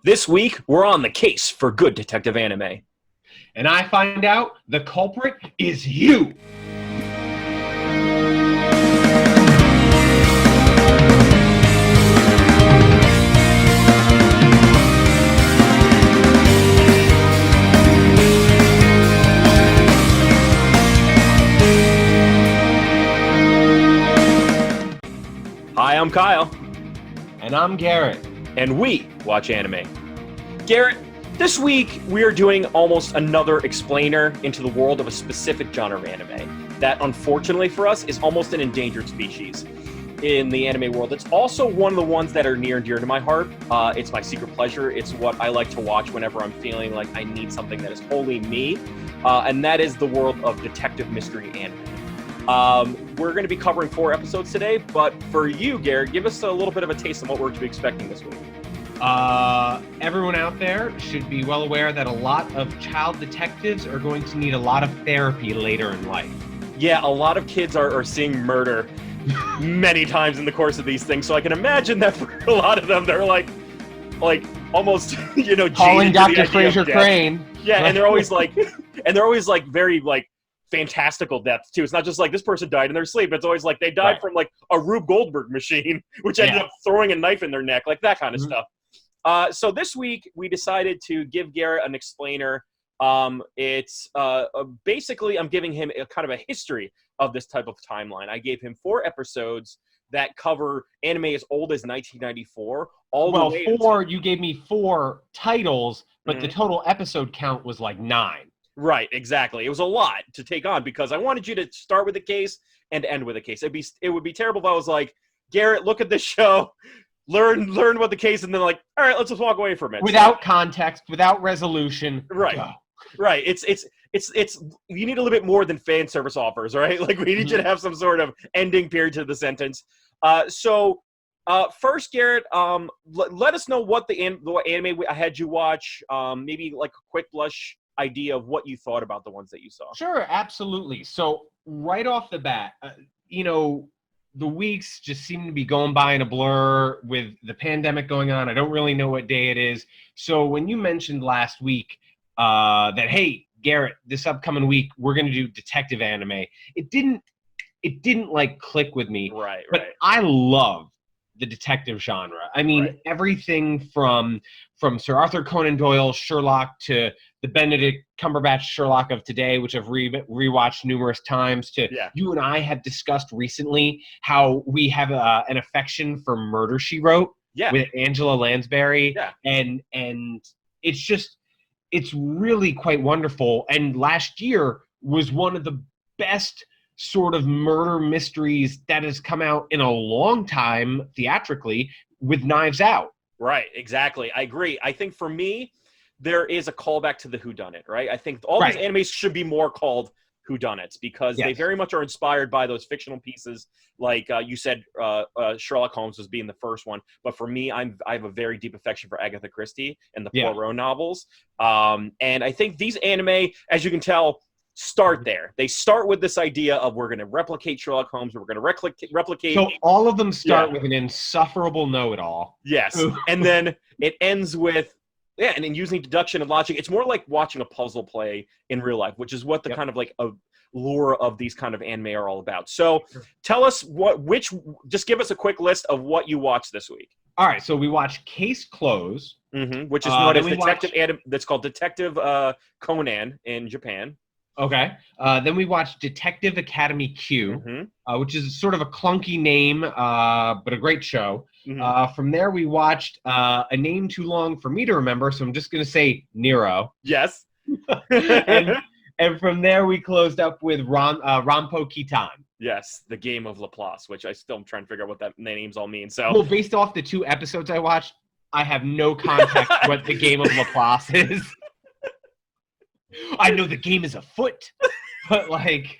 This week, we're on the case for good detective anime. And I find out the culprit is you. Hi, I'm Kyle. And I'm Garrett. And we watch anime. Garrett, this week we are doing almost another explainer into the world of a specific genre of anime that, unfortunately for us, is almost an endangered species in the anime world. It's also one of the ones that are near and dear to my heart. It's my secret pleasure. It's what I like to watch whenever I'm feeling like I need something that is wholly me, and that is the world of detective mystery anime. We're going to be covering 4 episodes today, but for you, Garrett, give us a little bit of a taste of what we're to be expecting this week. Everyone out there should be well aware that a lot of child detectives are going to need a lot of therapy later in life. Yeah, a lot of kids are seeing murder many times in the course of these things, so I can imagine that for a lot of them, they're like almost, calling Dr. Fraser Crane. Yeah, and they're always like very like fantastical deaths too. It's not just like this person died in their sleep. It's always like they died from like a Rube Goldberg machine, which ended up throwing a knife in their neck, like that kind of stuff. So this week we decided to give Garrett an explainer. It's basically I'm giving him a kind of a history of this type of timeline. I gave him 4 episodes that cover anime as old as 1994. You gave me 4 titles, but the total episode count was like 9. Right, exactly. It was a lot to take on because I wanted you to start with a case and end with a case. It would be terrible if I was like, Garrett, look at this show, learn what the case, and then like, all right, let's just walk away from it. Without context, without resolution. Right. Go. Right. It's you need a little bit more than fan service offers, right? Like we need you to have some sort of ending period to the sentence. First, Garrett, let us know what the anime I had you watch. Maybe like a quick blush idea of what you thought about the ones that you saw. Sure, absolutely. So right off the bat, the weeks just seem to be going by in a blur with the pandemic going on. I don't really know what day it is. So when you mentioned last week that, hey, Garrett, this upcoming week, we're going to do detective anime, it didn't like click with me. Right. But I love the detective genre. I mean, everything from Sir Arthur Conan Doyle's Sherlock to the Benedict Cumberbatch Sherlock of today, which I've rewatched numerous times, to you and I have discussed recently how we have an affection for Murder, She Wrote with Angela Lansbury. Yeah. And it's really quite wonderful. And last year was one of the best sort of murder mysteries that has come out in a long time theatrically with Knives Out. Right, exactly. I agree. I think for me, there is a callback to the whodunit, right? I think all these animes should be more called whodunits because they very much are inspired by those fictional pieces. Like you said, Sherlock Holmes was being the first one. But for me, I have a very deep affection for Agatha Christie and the Poirot novels. And I think these anime, as you can tell, start there. They start with this idea of we're going to replicate Sherlock Holmes. We're going to replicate. So all of them start with an insufferable know-it-all. Yes. And then it ends with, and then using deduction and logic. It's more like watching a puzzle play in real life, which is what the kind of like a lure of these kind of anime are all about. So tell us just give us a quick list of what you watched this week. All right. So we watched Case Close. Which is what is detective that's called Detective Conan in Japan. Okay. Then we watched Detective Academy Q, which is sort of a clunky name, but a great show. From there, we watched a name too long for me to remember, so I'm just going to say Nero. Yes. and from there, we closed up with Ranpo Kitan. Yes, the game of Laplace, which I still am trying to figure out what that names all mean. So, well, based off the 2 episodes I watched, I have no context what the game of Laplace is. I know the game is afoot, but like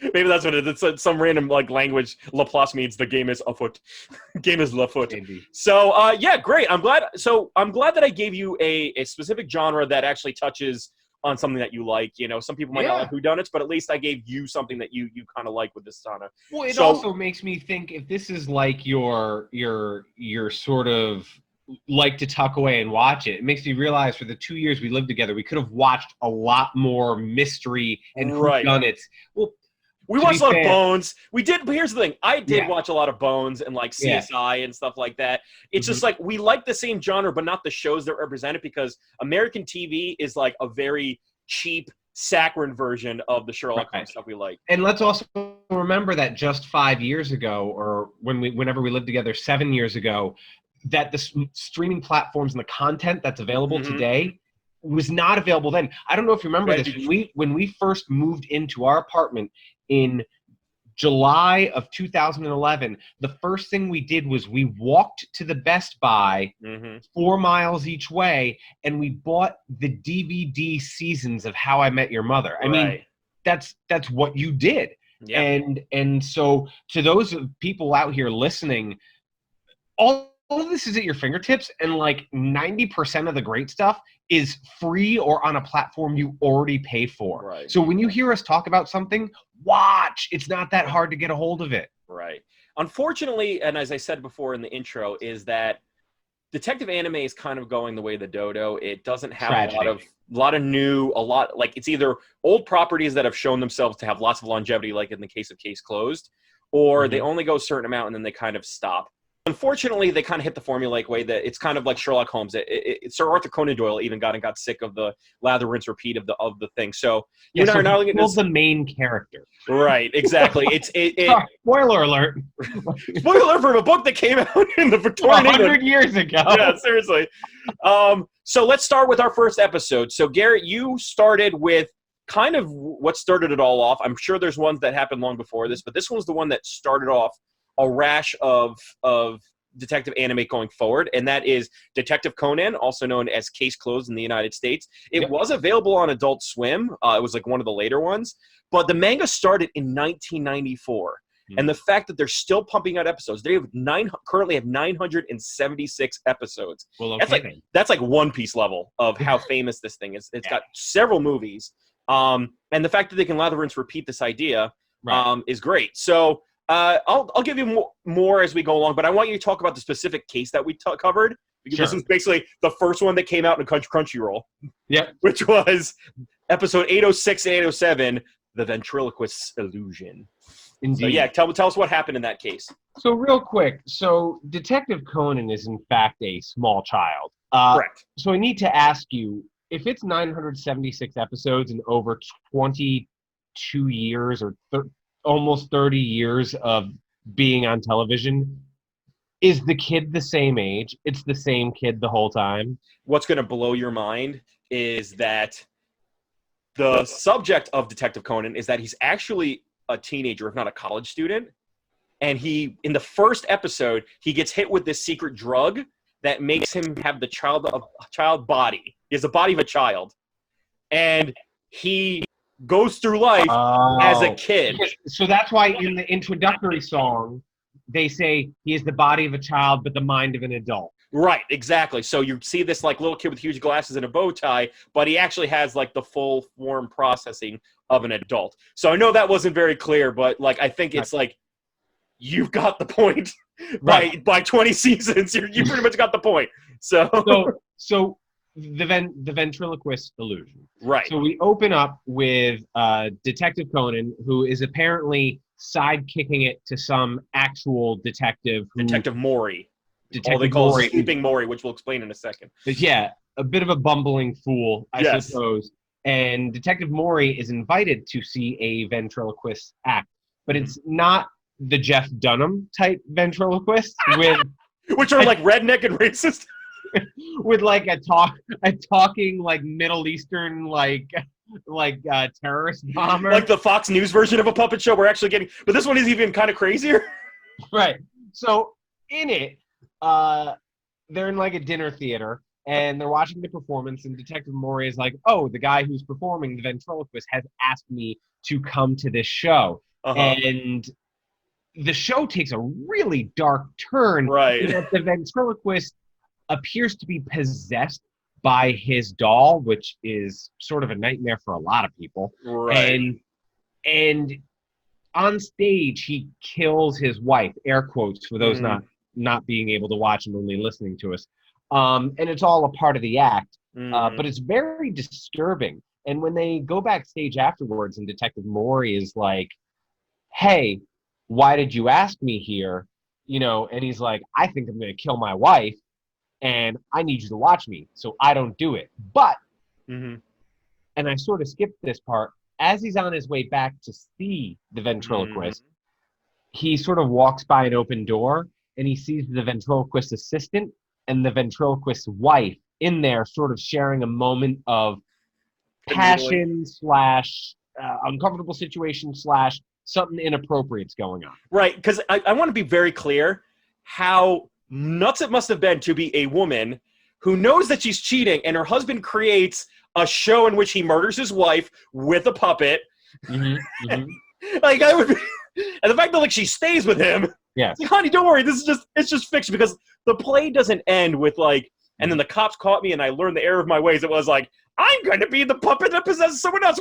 maybe that's what it is. It's some random like language. Laplace means the game is afoot. Game is lafoot. So great. I'm glad that I gave you a specific genre that actually touches on something that you like. Some people might not like whodunits, but at least I gave you something that you kind of like with this genre. Well, it also makes me think if this is like your sort of like to tuck away and watch it. It makes me realize for the 2 years we lived together, we could have watched a lot more mystery and whodunnits. Well, we watched a lot of Bones. We did, but here's the thing. I did watch a lot of Bones and like CSI and stuff like that. It's just like we like the same genre, but not the shows that represent it, because American TV is like a very cheap, saccharine version of the Sherlock Holmes stuff we like. And let's also remember that just 5 years ago, or whenever we lived together 7 years ago, that the streaming platforms and the content that's available today was not available then. I don't know if you remember this. When we first moved into our apartment in July of 2011, the first thing we did was we walked to the Best Buy 4 miles each way, and we bought the DVD seasons of How I Met Your Mother. I mean, that's what you did. And so to those people out here listening, all of this is at your fingertips, and like 90% of the great stuff is free or on a platform you already pay for. So when you hear us talk about something, watch. It's not that hard to get a hold of it. Unfortunately, and as I said before in the intro, is that detective anime is kind of going the way of the dodo. It doesn't have a lot of new, like it's either old properties that have shown themselves to have lots of longevity, like in the case of Case Closed, or they only go a certain amount and then they kind of stop. Unfortunately, they kind of hit the formulaic way that it's kind of like Sherlock Holmes. Sir Arthur Conan Doyle even got sick of the lather, rinse, repeat of the thing. So you and I are not looking at the main character. Right, exactly. Spoiler alert. Spoiler alert from a book that came out in the Victorian 100 years ago. Yeah, seriously. So let's start with our first episode. So Garrett, you started with kind of what started it all off. I'm sure there's ones that happened long before this, but this one's the one that started off a rash of detective anime going forward, and that is Detective Conan, also known as Case Closed in the United States. It was available on Adult Swim. It was like one of the later ones, but the manga started in 1994. And the fact that they're still pumping out episodes, they have currently have 976 episodes. Well, that's like One Piece level of how famous this thing is. It's got several movies, and the fact that they can lather, rinse, repeat this idea is great. So I'll give you more as we go along, but I want you to talk about the specific case that we covered, because this was basically the first one that came out in Crunchyroll. Which was episode 806 and 807, The Ventriloquist's Illusion. Indeed. So tell us what happened in that case. So real quick, Detective Conan is in fact a small child. Correct. So I need to ask you, if it's 976 episodes and over 22 years or almost 30 years of being on television, is the kid the same age? It's the same kid the whole time? What's going to blow your mind is that the subject of Detective Conan is that he's actually a teenager, if not a college student. And in the first episode, he gets hit with this secret drug that makes him have the child body. He has the body of a child. And he goes through life as a kid. So that's why in the introductory song, they say he is the body of a child, but the mind of an adult. Right, exactly. So you see this like little kid with huge glasses and a bow tie, but he actually has like the full form processing of an adult. So I know that wasn't very clear, but like I think it's like you've got the point. By 20 seasons, you pretty much got the point. So the ventriloquist illusion. Right. So we open up with Detective Conan, who is apparently sidekicking it to some actual detective. Detective Mori. Detective Mori. Sleeping Mori, which we'll explain in a second. Yeah, a bit of a bumbling fool, I suppose. And Detective Mori is invited to see a ventriloquist act. But it's not the Jeff Dunham type ventriloquist with... which are like redneck and racist. With like a talking like Middle Eastern like terrorist bomber, like the Fox News version of a puppet show. We're actually getting, but this one is even kind of crazier. Right. So in it, they're in like a dinner theater and they're watching the performance, and Detective Mori is like, "Oh, the guy who's performing, the ventriloquist, has asked me to come to this show," and the show takes a really dark turn. Right. The ventriloquist appears to be possessed by his doll, which is sort of a nightmare for a lot of people. Right. And on stage, he kills his wife, air quotes for those not being able to watch and only listening to us. And it's all a part of the act, Mhm. but it's very disturbing. And when they go backstage afterwards and Detective Mori is like, hey, why did you ask me here? You know, and he's like, I think I'm going to kill my wife and I need you to watch me. So I don't do it. But, Mhm. and I sort of skipped this part, as he's on his way back to see the Mhm. ventriloquist, he sort of walks by an open door and he sees the ventriloquist assistant and the ventriloquist's wife in there sort of sharing a moment of Canoodling. passion slash uncomfortable situation slash something inappropriate's going on. Right, because I want to be very clear how nuts it must have been to be a woman who knows that she's cheating and her husband creates a show in which he murders his wife with a puppet. Mm-hmm, mm-hmm. Like, I would be, and the fact that like she stays with him, Yes. it's like, honey, don't worry, it's just fiction, because the play doesn't end with like, and then the cops caught me and I learned the error of my ways. It was like, I'm going to be the puppet that possesses someone else,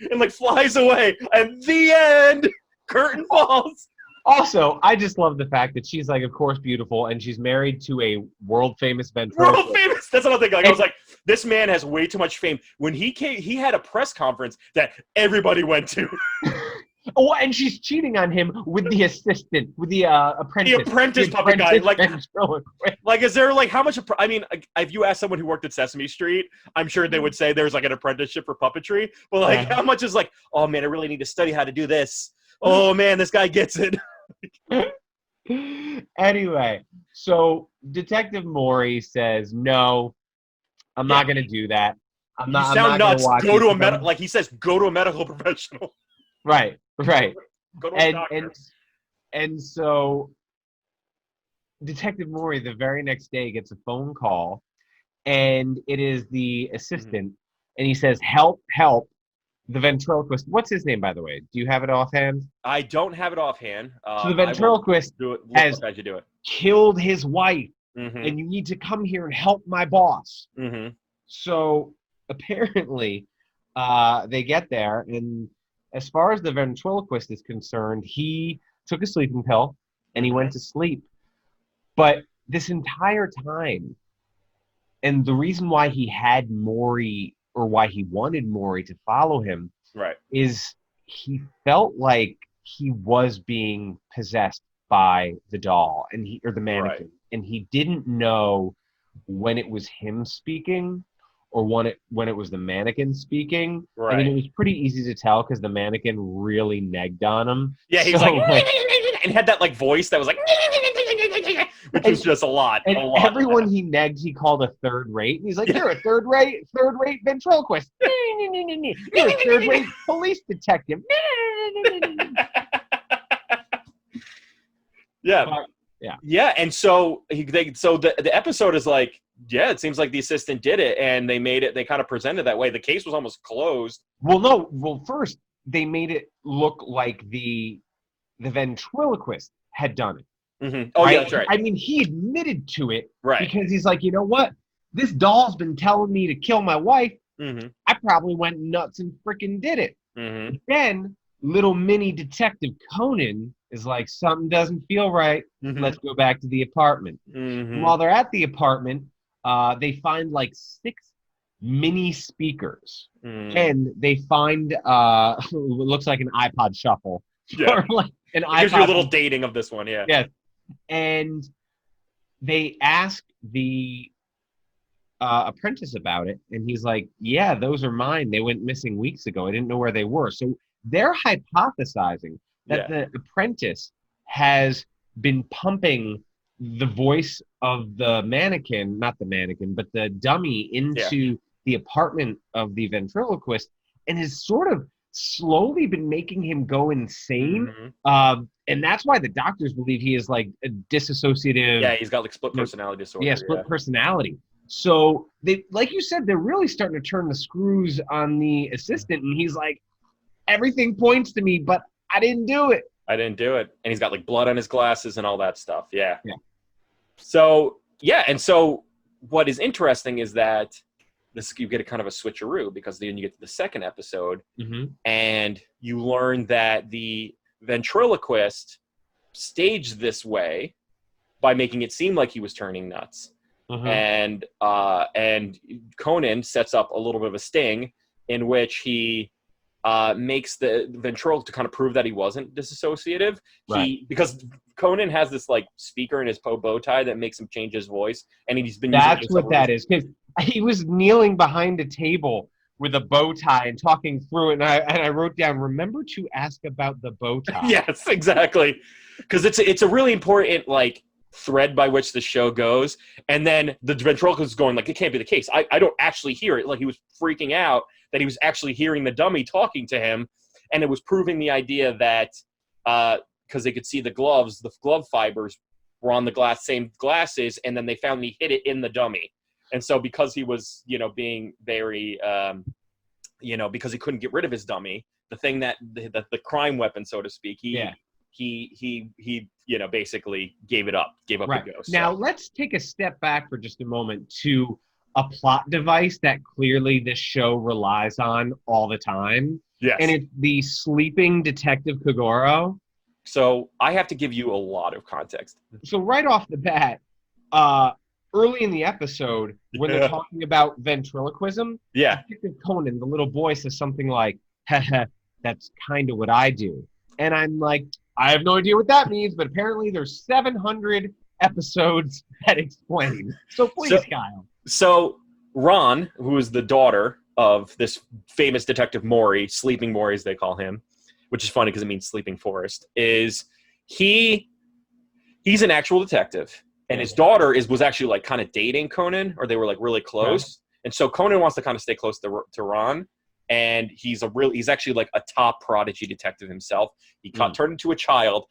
and like flies away, and the end. Curtain falls. Also, I just love the fact that she's like, of course, beautiful, and she's married to a world famous ventriloquist. World famous. That's another thing. Like, I was like, this man has way too much fame. When he came, he had a press conference that everybody went to. Oh, and she's cheating on him with the assistant, with the apprentice. The apprentice puppet guy. Like, ventriloquist. like, is there like how much? I mean, if you ask someone who worked at Sesame Street, I'm sure they would say there's like an apprenticeship for puppetry. But like, Yeah. how much is like? Oh man, I really need to study how to do this. Oh man, this guy gets it. Anyway, so Detective Mori says, no, I'm not going to do that. I'm not. You sound I'm not nuts. watch Go to you a medical. Like he says, go to a medical professional. Right, right. Go to a doctor. And so Detective Mori the very next day gets a phone call, and it is the assistant, and he says, help, help. The ventriloquist. What's his name, by the way? Do you have it offhand? I don't have it offhand. So the ventriloquist do it. has As you do it. killed his wife, Mm-hmm. and you need to come here and help my boss. Mm-hmm. So apparently, they get there, and as far as the ventriloquist is concerned, he took a sleeping pill and he went to sleep. But this entire time, and the reason why he had Maury, or why he wanted Maury to follow him, Right. is he felt like he was being possessed by the doll or the mannequin, and he didn't know when it was him speaking or when it was the mannequin speaking. Right. I mean, it was pretty easy to tell because the mannequin really negged on him. Yeah, he was like and had that like voice that was like which was just a lot. And a lot. everyone he negged, he called a third rate. And he's like, you're a third rate ventriloquist. You're a third rate police detective. Yeah. But, yeah. Yeah, and so the episode is like, yeah, it seems like the assistant did it, and they made it. They kind of presented that way. The case was almost closed. Well, no. Well, first they made it look like the ventriloquist had done it. Mm-hmm. Oh, right? yeah, that's right. I mean, he admitted to it, right? Because he's like, you know what? This doll's been telling me to kill my wife. Mm-hmm. I probably went nuts and freaking did it. Mm-hmm. Then little mini detective Conan is like, something doesn't feel right. Mm-hmm. Let's go back to the apartment. Mm-hmm. And while they're at the apartment, they find like 6 mini speakers, and they find what looks like an iPod Shuffle. Yeah. Or like an iPod. Gives you a little dating of this one, yeah. Yes. And they ask the apprentice about it, and he's like, yeah, those are mine. They went missing weeks ago. I didn't know where they were. So they're hypothesizing that the apprentice has been pumping the voice of the mannequin, not the mannequin, but the dummy into the apartment of the ventriloquist, and has sort of slowly been making him go insane. Mm-hmm. And that's why the doctors believe he is like a dissociative. Yeah, he's got like split personality disorder. Yeah, split personality. So they, like you said, they're really starting to turn the screws on the assistant, and he's like, everything points to me, but I didn't do it. And he's got like blood on his glasses and all that stuff. Yeah. Yeah. So yeah, and so what is interesting is that you get a kind of a switcheroo, because then you get to the second episode, and you learn that the ventriloquist staged this way by making it seem like he was turning nuts. and Conan sets up a little bit of a sting in which he makes the ventriloquist to kind of prove that he wasn't disassociative. Because Conan has this like speaker in his bow tie that makes him change his voice, and he's been using That's what that is, because he was kneeling behind a table with a bow tie and talking through it, and I wrote down, remember to ask about the bow tie. Yes, exactly, because it's a really important like thread by which the show goes, and then the ventriloquist is going like, it can't be the case. I don't actually hear it. Like he was freaking out that he was actually hearing the dummy talking to him, and it was proving the idea that because they could see the glove fibers were on the same glasses, and then they found he hid it in the dummy. And so because he was, being very, because he couldn't get rid of his dummy, the thing that the crime weapon, so to speak, he basically gave up the ghost. Now let's take a step back for just a moment to a plot device that clearly this show relies on all the time. Yes. And it's the sleeping detective Kogoro. So I have to give you a lot of context. So right off the bat, early in the episode, when they're talking about ventriloquism, Detective Conan, the little boy, says something like, haha, that's kind of what I do. And I'm like, I have no idea what that means, but apparently there's 700 episodes that explain. So please, Kyle. So Ron, who is the daughter of this famous detective Mori, Sleeping Mori as they call him, which is funny because it means sleeping forest, he's an actual detective. And his daughter was actually like kind of dating Conan, or they were like really close. And so Conan wants to kind of stay close to Ron. And he's actually like a top prodigy detective himself. He got turned into a child.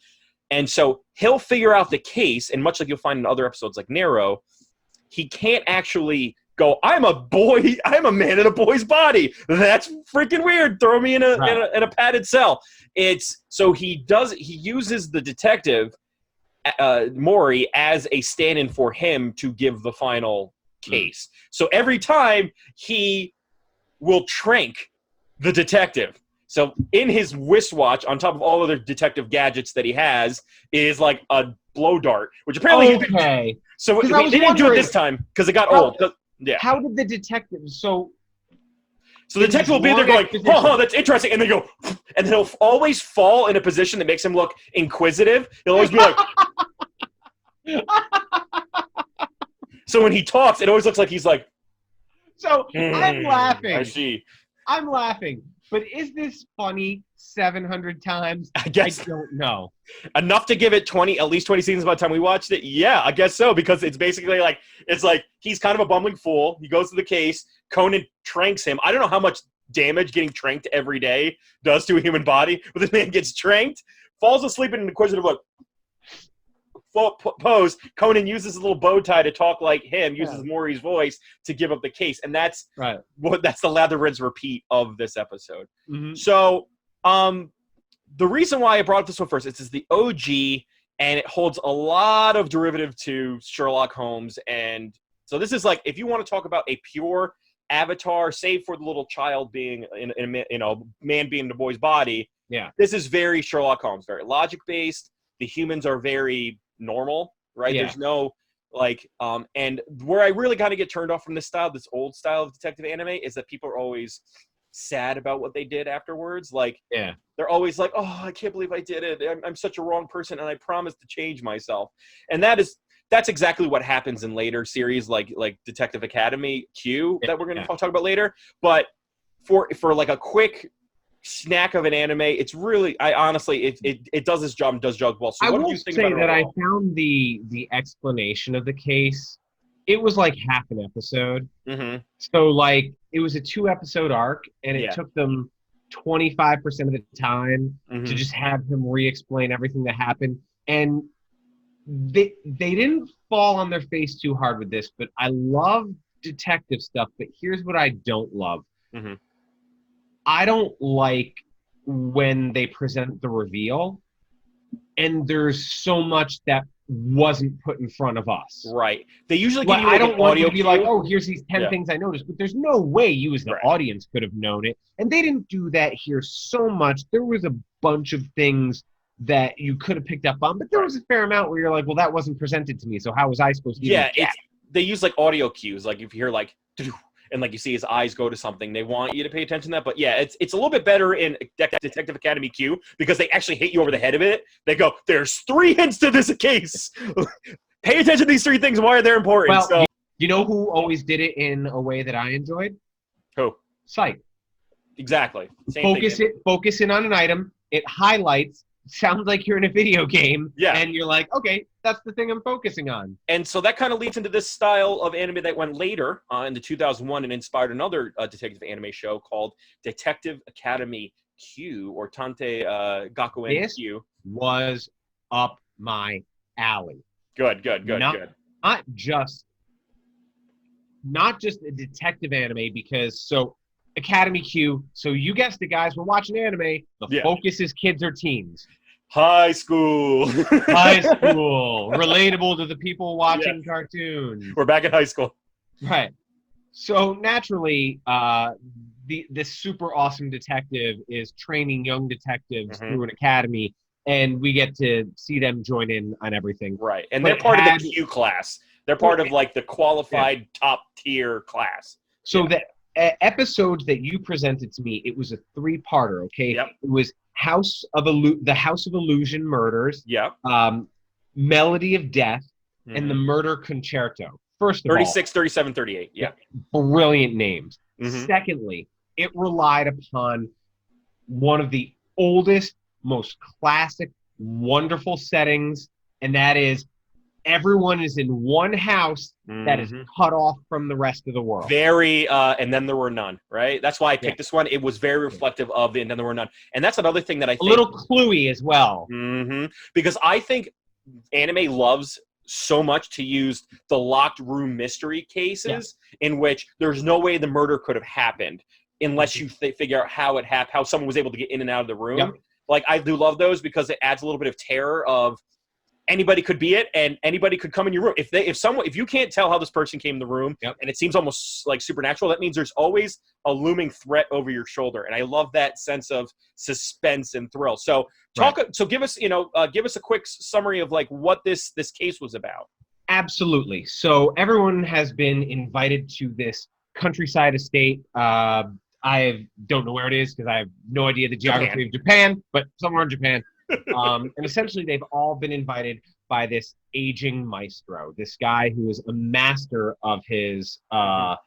And so he'll figure out the case. And much like you'll find in other episodes like Neuro, he can't actually go, I'm a man in a boy's body. That's freaking weird. Throw me in a padded cell. So he uses the detective Mori as a stand-in for him to give the final case. So every time he will trank the detective. So in his wristwatch, on top of all other detective gadgets that he has, is like a blow dart, which apparently so they didn't do it this time because it got old. How did the detective? So the detective will be there going, oh, that's interesting. And they go, and he'll always fall in a position that makes him look inquisitive. He'll always be like, so when he talks, it always looks like he's like, so I'm laughing. I see. I'm laughing. But is this funny 700 times? I guess. I don't know. Enough to give it at least 20 seasons by the time we watched it? Yeah, I guess so, because it's basically like, he's kind of a bumbling fool. He goes to the case. Conan tranks him. I don't know how much damage getting tranked every day does to a human body, but this man gets tranked, falls asleep in an inquisitive pose. Conan uses his little bow tie to talk like him, uses Maury's voice to give up the case. And that's that's the lather, rinse, repeat of this episode. So the reason why I brought up this one first, it's the OG, and it holds a lot of derivative to Sherlock Holmes. And so this is like, if you want to talk about a pure Avatar, save for the little child being in a man being in a boy's body, this is very Sherlock Holmes, very logic-based. The humans are very normal, right? There's no and where I really kind of get turned off from this old style of detective anime, is that people are always sad about what they did afterwards. They're always like, oh, I can't believe I did it. I'm such a wrong person, and I promised to change myself. And that's exactly what happens in later series like Detective Academy Q that we're going to talk about later. But for like a quick snack of an anime, it's really, it does its job and does job well. So I will say that I found the explanation of the case, it was like half an episode. So like it was a 2-episode arc, and it took them 25% of the time to just have him re-explain everything that happened. And they didn't fall on their face too hard with this, but I love detective stuff. But here's what I don't love. I don't like when they present the reveal and there's so much that wasn't put in front of us. Right. They usually give you I don't want you to be cue. like, oh, here's these 10 things I noticed, but there's no way you as the audience could have known it. And they didn't do that here so much. There was a bunch of things that you could have picked up on, but there was a fair amount where you're like, well, that wasn't presented to me, so how was I supposed to they use like audio cues, like if you hear like and like you see his eyes go to something, they want you to pay attention to that. But yeah, it's a little bit better in Detective Academy Q because they actually hit you over the head of it. They go, there's 3 hints to this case. Pay attention to these 3 things. Why are they important? Well, so you know who always did it in a way that I enjoyed? who? Psych. Exactly. Same thing. Focus in on an item. It highlights. Sounds like you're in a video game. Yeah. And you're like, okay, that's the thing I'm focusing on. And so that kind of leads into this style of anime that went later into 2001 and inspired another detective anime show called Detective Academy Q, or Tante Gakuen Q. Was up my alley. Good. Not just a detective anime, because Academy Q, so you guessed it, guys, we're watching anime. The focus is kids or teens. High school. High school. Relatable to the people watching cartoons. We're back in high school. Right. So naturally, this super awesome detective is training young detectives through an academy, and we get to see them join in on everything. Right. And they're part of the Q class. They're part of like the qualified top tier class. So the episodes that you presented to me, it was a 3-parter, okay? Yep. It was the House of Illusion Murders, Melody of Death, and the Murder Concerto. First of 36, 37, 38. Yeah. Brilliant names. Secondly, it relied upon one of the oldest, most classic, wonderful settings, and that is everyone is in one house that is cut off from the rest of the world. Very, and then there were none, right? That's why I picked this one. It was very reflective of the and then there were none. And that's another thing that I think. A little cluey as well. Because I think anime loves so much to use the locked room mystery cases in which there's no way the murder could have happened unless you figure out how it happened, how someone was able to get in and out of the room. Like, I do love those because it adds a little bit of terror of anybody could be it and anybody could come in your room. If you can't tell how this person came in the room and it seems almost like supernatural, that means there's always a looming threat over your shoulder. And I love that sense of suspense and thrill. So give us a quick summary of like what this case was about. Absolutely. So everyone has been invited to this countryside estate. I don't know where it is because I have no idea the geography of Japan, but somewhere in Japan. And essentially they've all been invited by this aging maestro, this guy who is a master of his of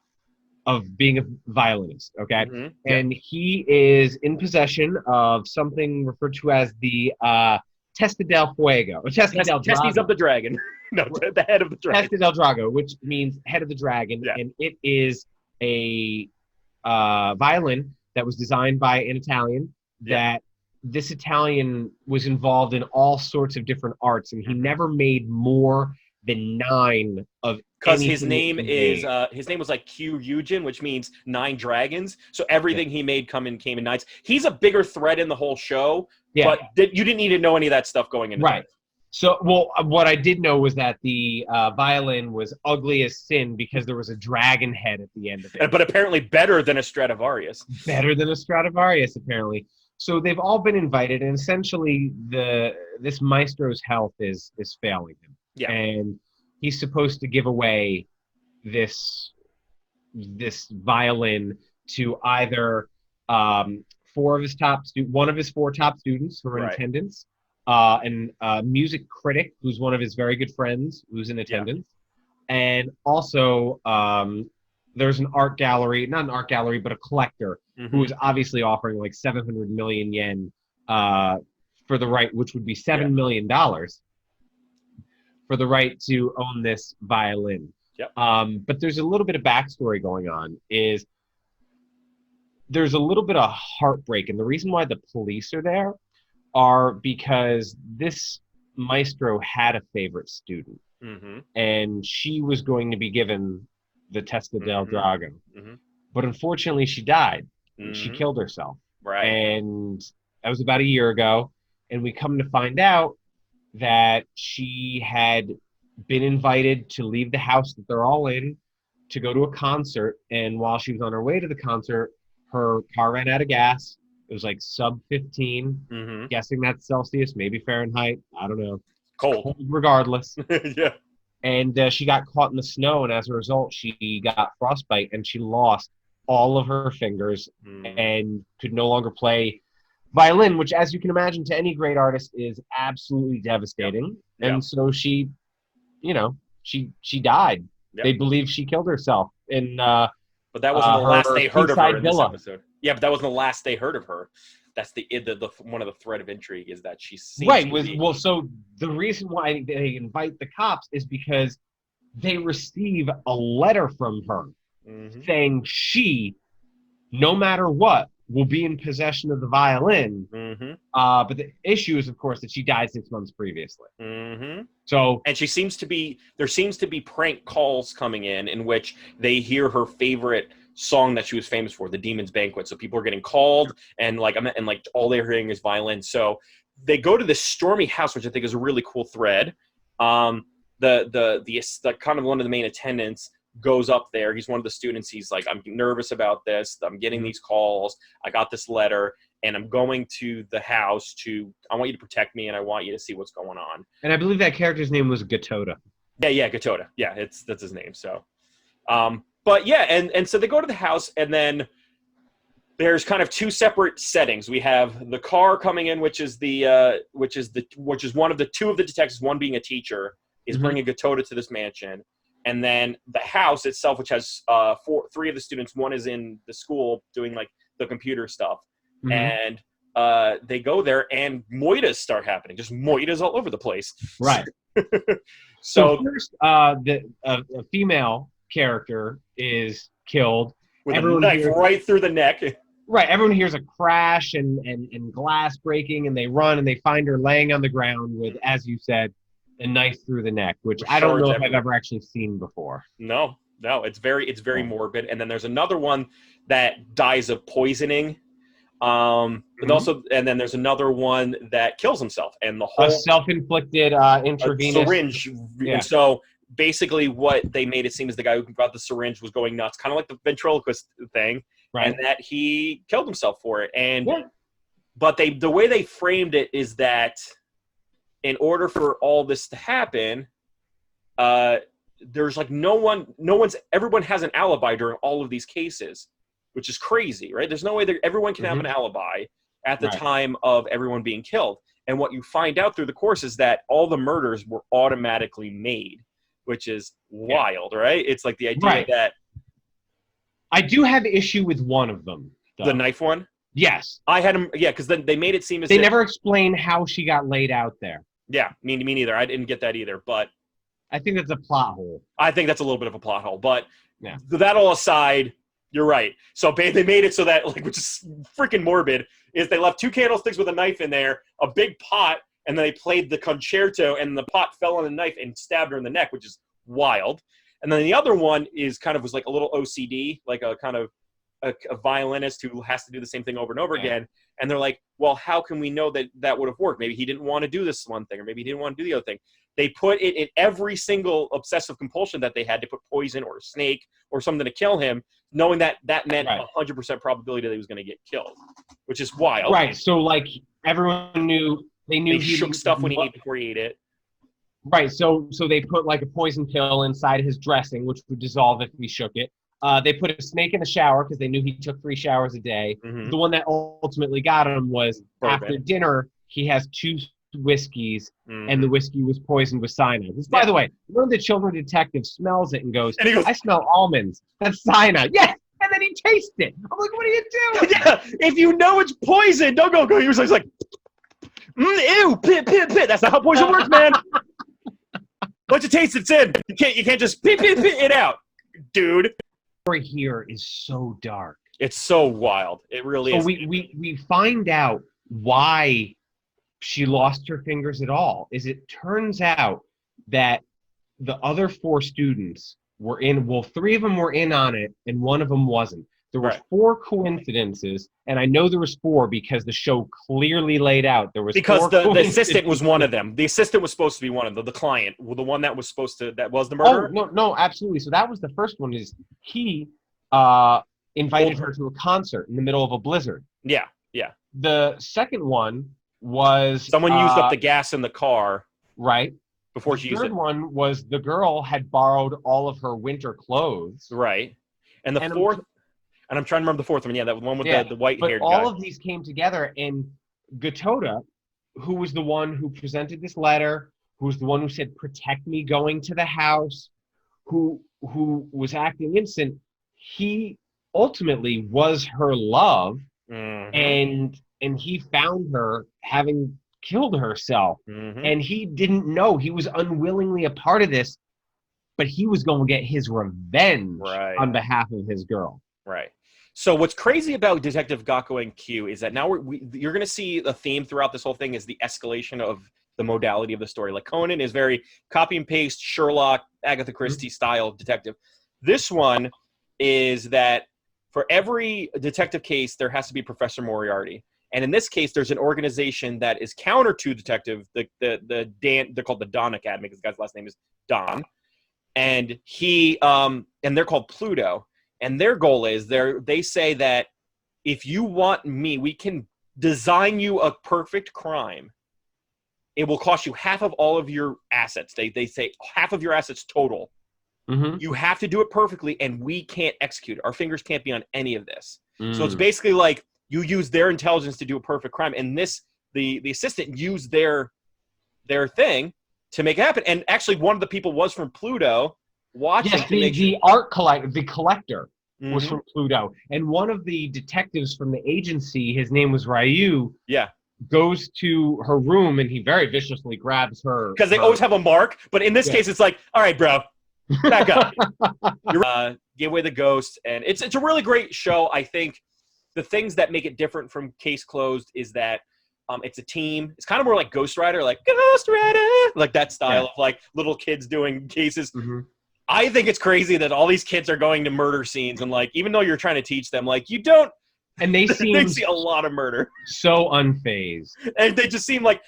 being a violinist, okay? And he is in possession of something referred to as the Testa del Fuego, or Testa del Drago. Testes of the dragon. No, the head of the dragon. Testa del Drago, which means head of the dragon, and it is a violin that was designed by an Italian that this Italian was involved in all sorts of different arts, and he never made more than 9 of because his name was like Q Eugen, which means 9 dragons. So everything he made came in 9s. He's a bigger threat in the whole show, but you didn't need to know any of that stuff going into it. So, what I did know was that the violin was ugly as sin because there was a dragon head at the end of it. But apparently better than a Stradivarius. Better than a Stradivarius, apparently. So they've all been invited, and essentially this maestro's health is failing him. Yeah. And he's supposed to give away this violin to either one of his 4 top students who are in attendance, and a music critic who's one of his very good friends who's in attendance, and also there's not an art gallery, but a collector who is obviously offering like 700 million yen for the right, which would be $7 million for the right to own this violin. But there's a little bit of backstory going on. There's a little bit of heartbreak, and the reason why the police are there are because this maestro had a favorite student, and she was going to be given the Testa del Drago. But unfortunately, she died. She killed herself. And that was about a year ago. And we come to find out that she had been invited to leave the house that they're all in to go to a concert. And while she was on her way to the concert, her car ran out of gas. It was like sub 15. Guessing that's Celsius, maybe Fahrenheit. I don't know. Cold regardless. and she got caught in the snow, and as a result, she got frostbite, and she lost all of her fingers and could no longer play violin, which, as you can imagine, to any great artist is absolutely devastating. Yep. And so she, she died. Yep. They believe she killed herself in but that wasn't the last they heard of her in this episode. Yeah, but that wasn't the last they heard of her. That's the one of the thread of intrigue is that she's right. So the reason why they invite the cops is because they receive a letter from her saying she, no matter what, will be in possession of the violin. But the issue is, of course, that she died 6 months previously. So, and there seems to be prank calls coming in which they hear her favorite song that she was famous for, the Demon's Banquet. So people are getting called, and all they're hearing is violin. So they go to this stormy house, which I think is a really cool thread. The kind of one of the main attendants goes up there. He's one of the students. He's like, I'm nervous about this. I'm getting these calls. I got this letter, and I'm going to the house I want you to protect me, and I want you to see what's going on. And I believe that character's name was Gatoda. Yeah, Gatoda. Yeah, that's his name. So, but yeah, and so they go to the house, and then there's kind of two separate settings. We have the car coming in, which is one of the two of the detectives, one being a teacher, is bringing Gatoda to this mansion. And then the house itself, which has three of the students, one is in the school doing like the computer stuff. And they go there, and moitas start happening. Just moitas all over the place. Right. So first, a female character is killed. With a knife right through the neck. Right. Everyone hears a crash and glass breaking, and they run, and they find her laying on the ground with, as you said, a knife through the neck, which I don't know if I've ever actually seen before. No, it's very morbid. And then there's another one that dies of poisoning. But also, and then there's another one that kills himself, and the whole self-inflicted intravenous syringe. Yeah. And so basically, what they made it seem is the guy who brought the syringe was going nuts, kind of like the ventriloquist thing, right? And that he killed himself for it. And but the way they framed it is that, in order for all this to happen, there's like everyone has an alibi during all of these cases, which is crazy, right? There's no way that everyone can have an alibi at the time of everyone being killed. And what you find out through the course is that all the murders were automatically made, which is wild, right? It's like the idea that... I do have issue with one of them, though. The knife one? Yes. I had him, because then they made it seem as they never explain how she got laid out there. Yeah, me neither. I didn't get that either, but... I think that's a plot hole. I think that's a little bit of a plot hole, but that all aside, you're right. So they made it so that, like, which is freaking morbid, is they left two candlesticks with a knife in there, a big pot, and then they played the concerto, and the pot fell on the knife and stabbed her in the neck, which is wild. And then the other one was like a little OCD, like a kind of a violinist who has to do the same thing over and over again. And they're like, well, how can we know that would have worked? Maybe he didn't want to do this one thing, or maybe he didn't want to do the other thing. They put it in every single obsessive compulsion that they had to put poison or a snake or something to kill him, knowing that meant 100% probability that he was going to get killed, which is wild. Right. So, like, everyone knew he shook stuff when he ate before he ate it. Right. So they put like a poison pill inside his dressing, which would dissolve if we shook it. They put a snake in the shower because they knew he took 3 showers a day. The one that ultimately got him was after dinner, he has 2 whiskeys, and the whiskey was poisoned with cyanide. Which, by the way, one of the children detectives smells it and goes, I smell almonds. That's cyanide. Yes! And then he tastes it. I'm like, what are you doing? If you know it's poison, don't go. He was like, ew, pit. That's not how poison works, man. Once you taste it's in. You can't just pit it out, dude. The story here is so dark. It's so wild. It really is. We find out why she lost her fingers at all. It turns out that the other 4 students were 3 of them were in on it, and one of them wasn't. There were 4 coincidences, and I know there was 4 because the show clearly laid out there was because the assistant was one of them. The assistant was supposed to be one of them. The client, the one that was the murderer. Oh no, absolutely. So that was the first one. Is he invited her to a concert in the middle of a blizzard? Yeah. The second one was someone used up the gas in the car. Right. before The she used third it. one was the girl had borrowed all of her winter clothes. Right. And the And fourth, and I'm trying to remember the fourth one. Yeah, that one with the white-haired but guy. all of these came together, and Gatoda, who was the one who presented this letter, who was the one who said, "Protect me going to the house," who was acting innocent, he ultimately was her love, and he found her having killed herself, and he didn't know. He was unwillingly a part of this, but he was going to get his revenge on behalf of his girl. Right. So what's crazy about Detective Gakko and Q is that now you're going to see the theme throughout this whole thing is the escalation of the modality of the story. Like Conan is very copy and paste Sherlock, Agatha Christie style detective. This one is that for every detective case, there has to be Professor Moriarty. And in this case, there's an organization that is counter to detective. They're called the Don Academy because the guy's last name is Don. And and they're called Pluto. And their goal is they say that if you want me, we can design you a perfect crime. It will cost you half of all of your assets. They say half of your assets total. You have to do it perfectly, and we can't execute it. Our fingers can't be on any of this. So it's basically like you use their intelligence to do a perfect crime, and the assistant used their thing to make it happen. And actually, one of the people was from Pluto watching. Yes, the art collector, the collector was from Pluto, and one of the detectives from the agency, his name was Ryu. Yeah. Goes to her room, and he very viciously grabs her. Because they always have a mark, but in this case, it's like, all right, bro, back up. Give away the ghost, and it's a really great show. I think the things that make it different from Case Closed is that it's a team. It's kind of more like Ghost Rider, like Ghost Rider, like that style of like little kids doing cases. I think it's crazy that all these kids are going to murder scenes, and like even though you're trying to teach them, like you don't. And they see a lot of murder. So unfazed. And they just seem like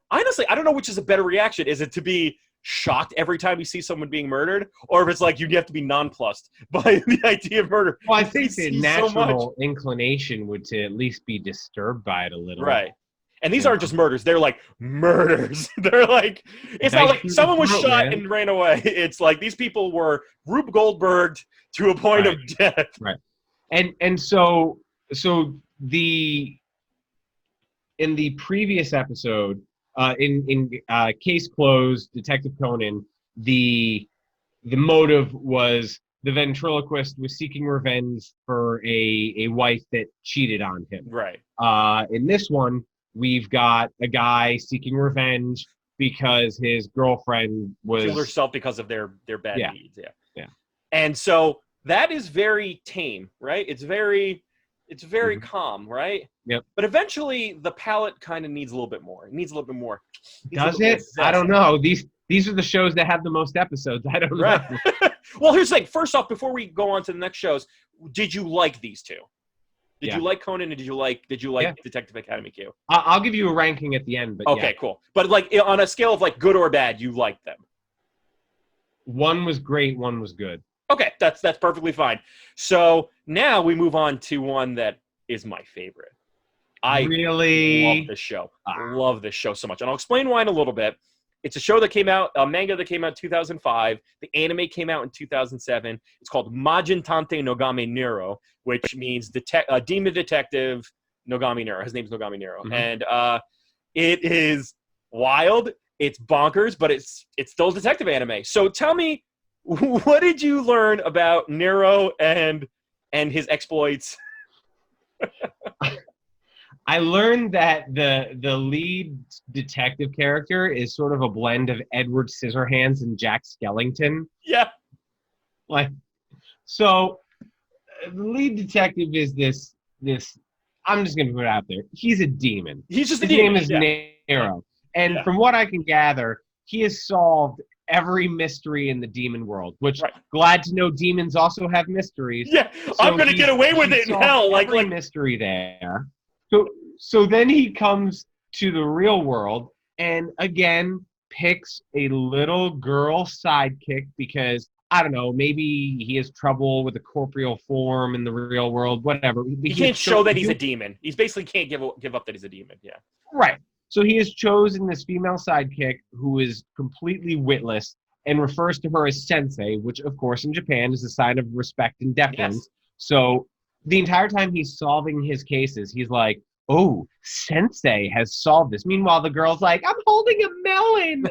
honestly, I don't know which is a better reaction. Is it to be shocked every time you see someone being murdered, or if it's like you have to be nonplussed by the idea of murder? Well, I think the natural inclination would to at least be disturbed by it a little. Right. And these aren't just murders. They're like murders. They're like, it's not like someone was shot and ran away. It's like these people were Rube Goldberg to a point of death. Right. And so in the previous episode, in Case Closed, Detective Conan, the motive was the ventriloquist was seeking revenge for a wife that cheated on him. Right. In this one, we've got a guy seeking revenge because his girlfriend killed herself because of their bad deeds. Yeah. And so that is very tame, right? It's very calm, right? Yep. But eventually, the palette kind of needs a little bit more. It needs a little bit more. Does it? I don't know. These are the shows that have the most episodes. I don't know. Well, here's the thing. First off, before we go on to the next shows, did you like these two? Did you like Conan, and did you like Detective Academy Q? I'll give you a ranking at the end. But okay, cool. But like on a scale of like good or bad, you liked them. One was great. One was good. Okay, that's perfectly fine. So now we move on to one that is my favorite. I really love this show. I love this show so much. And I'll explain why in a little bit. It's a show that came out, a manga that came out in 2005. The anime came out in 2007. It's called Majin Tante Nogami Nero, which means demon detective Nogami Nero. His name's Nogami Nero. And it is wild. It's bonkers, but it's still detective anime. So tell me, what did you learn about Nero and his exploits? I learned that the lead detective character is sort of a blend of Edward Scissorhands and Jack Skellington. Yeah. So the lead detective is this I'm just gonna put it out there. He's a demon. He's just His name is Nero. And from what I can gather, he has solved every mystery in the demon world, which glad to know demons also have mysteries. Yeah, so I'm going to get away with it in hell. Like mystery there. So then he comes to the real world and again picks a little girl sidekick because, I don't know, maybe he has trouble with the corporeal form in the real world, whatever. He can't show that he's a demon. He basically can't give up that he's a demon, yeah. Right. So he has chosen this female sidekick who is completely witless and refers to her as sensei, which, of course, in Japan is a sign of respect and deference. Yes. So the entire time he's solving his cases, he's like, oh, sensei has solved this. Meanwhile, the girl's like, I'm holding a melon.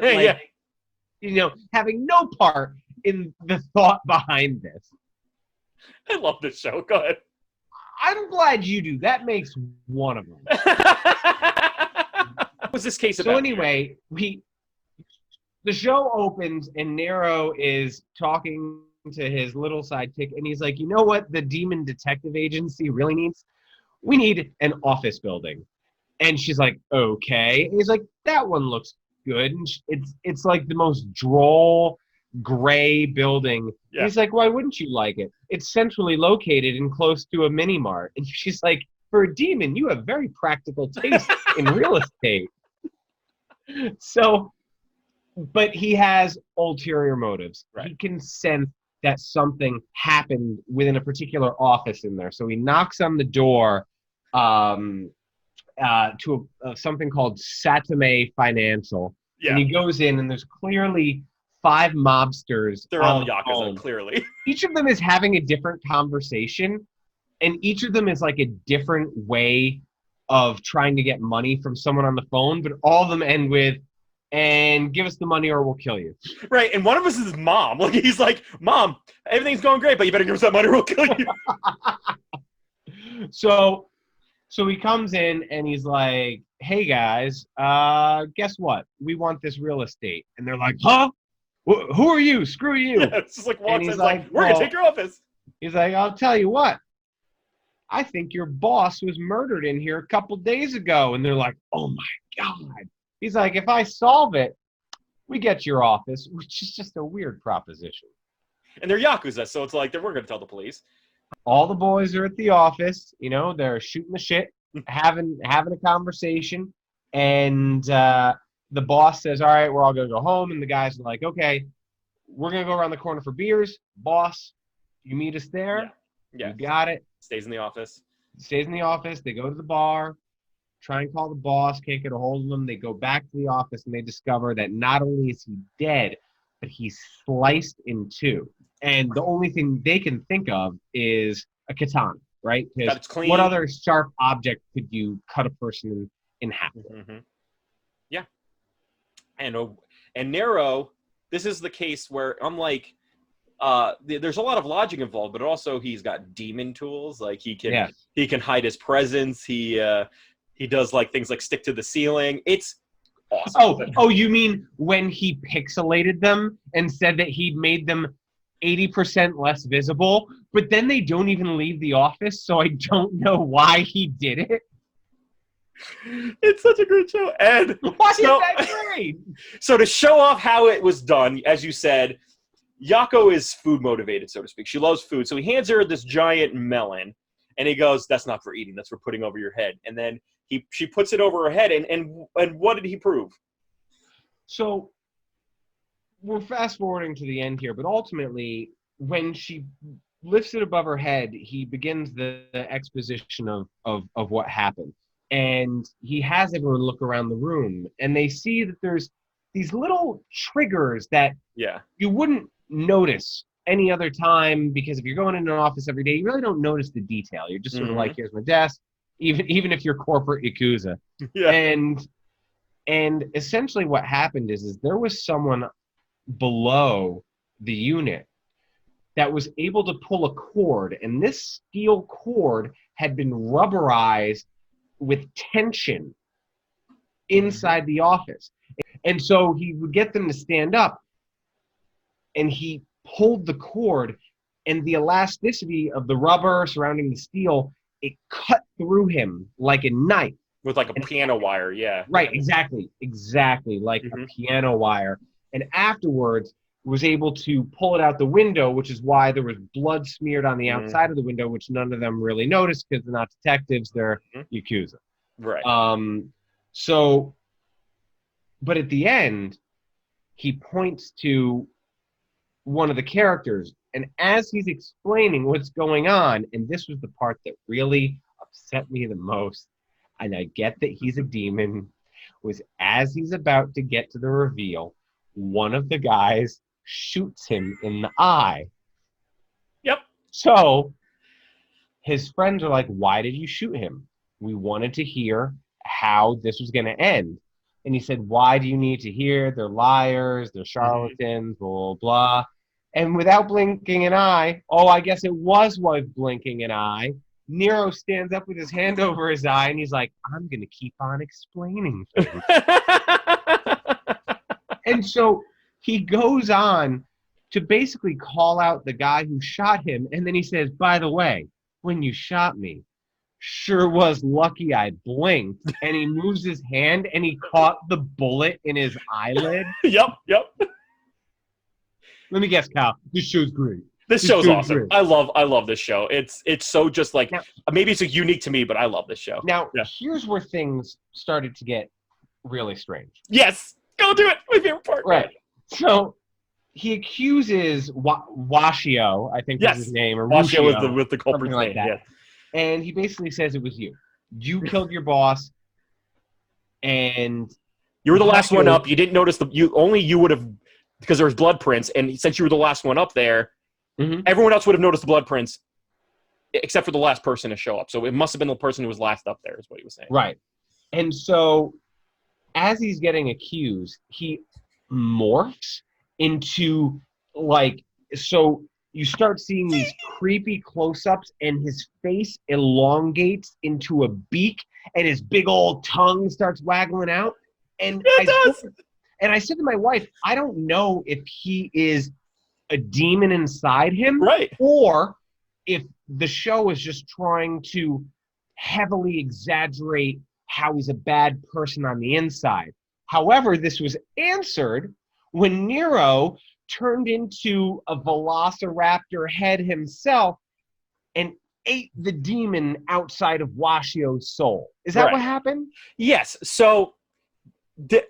Yeah. Having no part in the thought behind this. I love this show. Go ahead. I'm glad you do. That makes one of them. What was this case about? So anyway, the show opens and Nero is talking to his little sidekick, and he's like, you know what the demon detective agency really needs? We need an office building. And she's like, okay. And he's like, that one looks good. And it's like the most droll gray building. Yeah. He's like, why wouldn't you like it? It's centrally located and close to a mini mart. And she's like, for a demon, you have very practical taste in real estate. So, but he has ulterior motives. Right. He can sense that something happened within a particular office in there. So he knocks on the door to something called Satame Financial. Yeah. And he goes in, and there's clearly 5 mobsters. They're all Yakuza, clearly. Each of them is having a different conversation, and each of them is like a different way of trying to get money from someone on the phone, but all of them end with, and give us the money or we'll kill you. Right, and one of us is his mom. Like, he's like, Mom, everything's going great, but you better give us that money or we'll kill you. So he comes in and he's like, hey guys, guess what? We want this real estate. And they're like, huh? Who are you? Screw you. Yeah, it's just like, walks in, like, we're going to take your office. He's like, I'll tell you what. I think your boss was murdered in here a couple days ago. And they're like, oh my God. He's like, if I solve it, we get your office, which is just a weird proposition. And they're Yakuza, so it's like, they weren't going to tell the police. All the boys are at the office, they're shooting the shit, having a conversation, and the boss says, all right, we're all going to go home, and the guys are like, okay, we're going to go around the corner for beers. Boss, you meet us there? Yeah. You got it. Stays in the office. They go to the bar, try and call the boss, can't get a hold of him. They go back to the office, and they discover that not only is he dead, but he's sliced in 2. And the only thing they can think of is a katana, right? Because what other sharp object could you cut a person in half with? Mm-hmm. Yeah. And Nero, this is the case where, unlike, there's a lot of logic involved, but also he's got demon tools. Like, he can hide his presence. He does like things like stick to the ceiling. It's awesome. Oh, you mean when he pixelated them and said that he made them 80% less visible, but then they don't even leave the office, so I don't know why he did it. It's such a great show. And why is that great? So to show off how it was done, as you said, Yako is food motivated, so to speak. She loves food. So he hands her this giant melon, and he goes, that's not for eating, that's for putting over your head. And then she puts it over her head, and what did he prove? So we're fast forwarding to the end here, but ultimately, when she lifts it above her head, he begins the exposition of what happened. And he has everyone look around the room, and they see that there's these little triggers that you wouldn't notice any other time, because if you're going into an office every day, you really don't notice the detail. You're just sort of like, here's my desk, even if you're corporate Yakuza. Yeah. And essentially what happened is there was someone below the unit that was able to pull a cord, and this steel cord had been rubberized with tension inside the office. And so he would get them to stand up, and he pulled the cord, and the elasticity of the rubber surrounding the steel, it cut through him like a knife. With like a piano wire, yeah. Right, exactly, like a piano wire. And afterwards, was able to pull it out the window, which is why there was blood smeared on the outside of the window, which none of them really noticed because they're not detectives, they're Yakuza. Right. But at the end, he points to one of the characters, and as he's explaining what's going on, and this was the part that really upset me the most, and I get that he's a demon. was as he's about to get to the reveal, one of the guys shoots him in the eye. Yep. So his friends are like, why did you shoot him? We wanted to hear how this was going to end. And he said, why do you need to hear? They're liars, they're charlatans, blah, blah, blah. And without blinking an eye, I guess it was worth blinking an eye, Nero stands up with his hand over his eye, and he's like, I'm going to keep on explaining things. And so he goes on to basically call out the guy who shot him, and then he says, by the way, when you shot me, sure was lucky I blinked. And he moves his hand, and he caught the bullet in his eyelid. Yep. Let me guess, Kyle. This show's great. This show's awesome. Great. I love this show. It's so just like, now, maybe it's unique to me, but I love this show. Now, here's where things started to get really strange. Yes. Go do it. My favorite part. Right. So he accuses Washio, I think was his name, or Washio was the culprit's like name. That. Yeah. And he basically says it was you. You killed your boss, and you were the last one up. You didn't notice you would have, because there was blood prints, and since you were the last one up there, everyone else would have noticed the blood prints, except for the last person to show up. So it must have been the person who was last up there, is what he was saying. Right. And so, as he's getting accused, he morphs into, so you start seeing these creepy close-ups, and his face elongates into a beak, and his big old tongue starts waggling out. And I said to my wife, I don't know if he is a demon inside him, right, or if the show is just trying to heavily exaggerate how he's a bad person on the inside. However, this was answered when Nero turned into a velociraptor head himself and ate the demon outside of Washio's soul. Is that what happened? Yes. So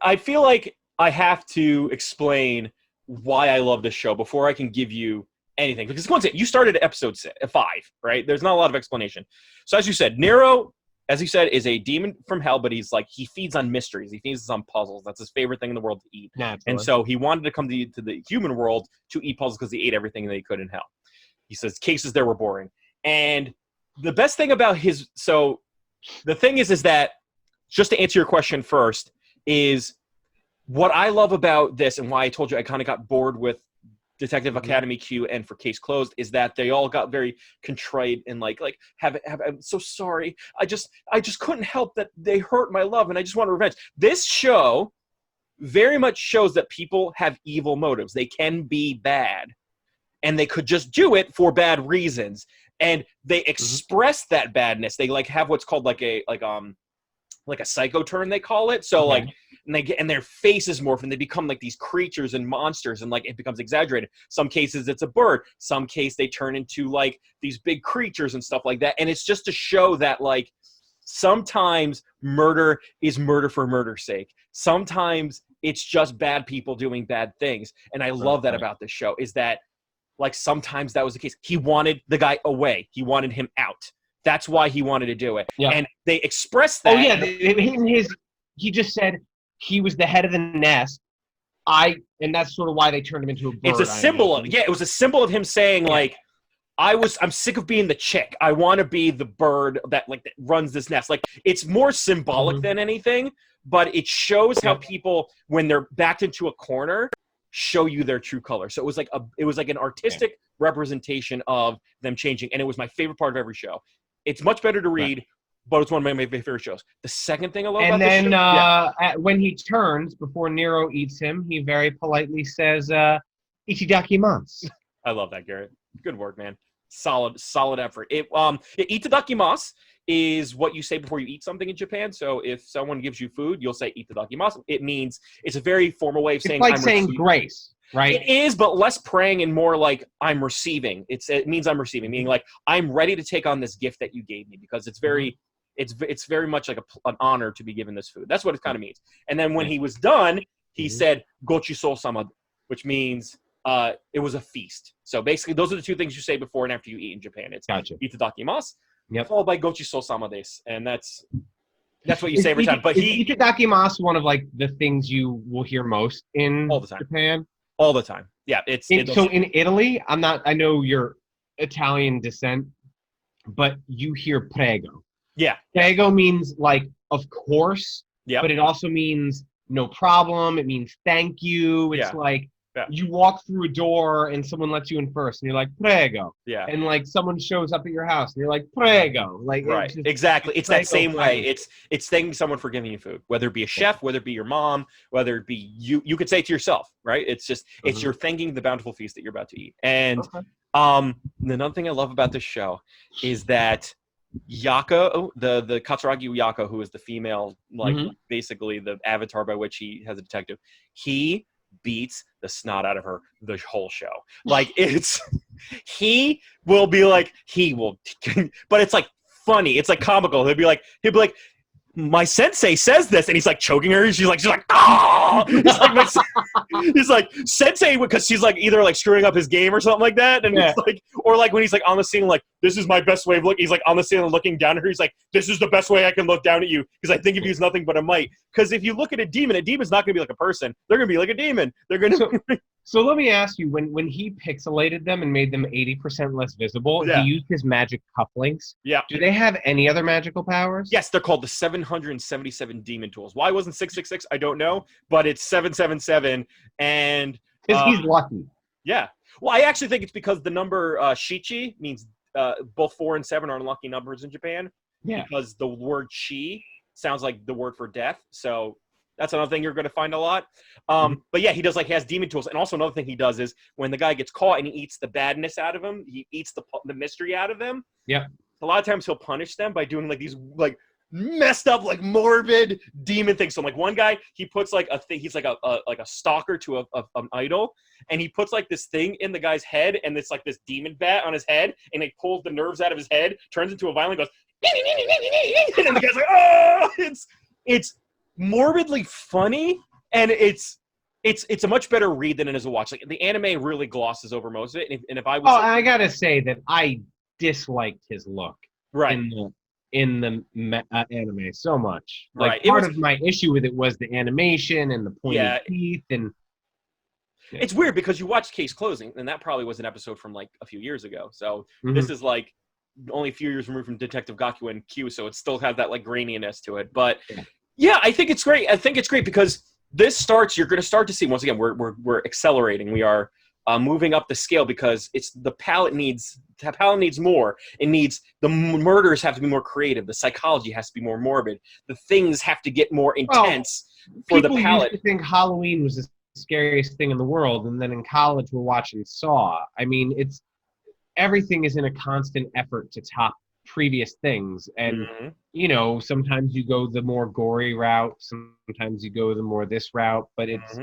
I feel like I have to explain why I love this show before I can give you anything. Because once you started at episode 5, right? There's not a lot of explanation. So as you said, Nero, as you said, is a demon from hell, but he's he feeds on mysteries. He feeds on puzzles. That's his favorite thing in the world to eat. Naturally. And so he wanted to come to the human world to eat puzzles because he ate everything that he could in hell. He says cases there were boring. And the best thing about the thing is that, just to answer your question first, is what I love about this and why I told you I kind of got bored with Detective Academy Q and For Case Closed is that they all got very contrite and I'm so sorry. I just couldn't help that they hurt my love and I just want revenge. This show very much shows that people have evil motives. They can be bad and they could just do it for bad reasons. And they express that badness. They have what's called a psycho turn, they call it. So and their faces morph and they become these creatures and monsters and it becomes exaggerated. Some cases it's a bird. Some case they turn into these big creatures and stuff like that. And it's just to show that sometimes murder is murder for murder's sake. Sometimes it's just bad people doing bad things. And I love that about this show is that sometimes that was the case. He wanted the guy away. He wanted him out. That's why he wanted to do it. Yeah. And they expressed that. Oh, yeah. He just said he was the head of the nest. And that's sort of why they turned him into a bird. It's a symbol of, it was a symbol of him saying, I'm sick of being the chick. I want to be the bird that that runs this nest. It's more symbolic than anything, but it shows how people, when they're backed into a corner, show you their true color. So it was an artistic representation of them changing, and it was my favorite part of every show. It's much better to read, but it's one of my favorite shows. The second thing I love about this show... when he turns, before Nero eats him, he very politely says, Itadakimasu. I love that, Garrett. Good work, man. Solid effort. Itadakimasu is what you say before you eat something in Japan. So if someone gives you food, you'll say Itadakimasu. It means, it's a very formal way of saying I'm saying grace. Right. It is, but less praying and more I'm receiving. It means I'm receiving, meaning I'm ready to take on this gift that you gave me, because it's very much an honor to be given this food. That's what it kind of means. And then when he was done, he said Gochiso sama, which means it was a feast. So basically, those are the two things you say before and after you eat in Japan. It's Itadakimasu, followed by Gochiso sama desu, and that's That's what you say every time. But is Itadakimasu one of like the things you will hear most in all the time. Japan? All the time. Yeah, so in Italy, I know you're Italian descent, but you hear prego. Yeah. Prego means like, of course, but it also means no problem. It means thank you. It's like you walk through a door and someone lets you in first, and you're like, prego. Yeah. And like someone shows up at your house, and you're like, prego. Like, right. Exactly. It's that same way. It's thanking someone for giving you food, whether it be a chef, whether it be your mom, whether it be you. You could say it to yourself, right? It's just it's you're thanking the bountiful feast that you're about to eat. And another thing I love about this show is that Yako, the Katsuragi Yako, who is the female, like basically the avatar by which he has a detective, he beats the snot out of her the whole show. Like he will be like, but it's like funny. It's like comical. He'll be like, my sensei says this, and he's like choking her. She's like, oh! He's like, sensei, because she's like either like screwing up his game or something like that, and it's like, or like when he's like on the ceiling, like, this is my best way of looking. He's like on the ceiling looking down at her. He's like, this is the best way I can look down at you, because I think of you as nothing but a mite. Because if you look at a demon's not going to be like a person. They're going to be like a demon. They're going to. So let me ask you, when he pixelated them and made them 80% less visible, he used his magic cufflinks. Yeah. Do they have any other magical powers? Yes, they're called the 777 demon tools. Why wasn't 666? I don't know, but it's 777, and because he's lucky. Yeah. Well, I actually think it's because the number shichi means both 4 and 7 are unlucky numbers in Japan. Yeah. Because the word chi sounds like the word for death, so. That's another thing you're going to find a lot. But yeah, he has demon tools. And also another thing he does is when the guy gets caught and he eats the badness out of him, he eats the mystery out of them. Yeah. A lot of times he'll punish them by doing like these like messed up, like morbid demon things. So like one guy, he puts like a thing, he's like a stalker to an idol. And he puts like this thing in the guy's head, and it's like this demon bat on his head, and it pulls the nerves out of his head, turns into a violin, goes, and then the guy's like, oh, it's morbidly funny, and it's a much better read than it is a watch. Like the anime really glosses over most of it, and if I was, I gotta say that I disliked his look in the anime so much. Like part of my issue with it was the animation and the pointy teeth, and it's weird because you watched Case Closing, and that probably was an episode from like a few years ago. So this is like only a few years removed from Detective Gakuen Q, so it still has that like graininess to it, but. Yeah, I think it's great. I think it's great because this starts. You're going to start to see once again. We're accelerating. We are moving up the scale because the palette needs more. It needs the murders have to be more creative. The psychology has to be more morbid. The things have to get more intense for the palette. Used to think Halloween was the scariest thing in the world, and then in college we're watching Saw. I mean, everything is in a constant effort to top previous things, and sometimes you go the more gory route, sometimes you go the more this route, but it's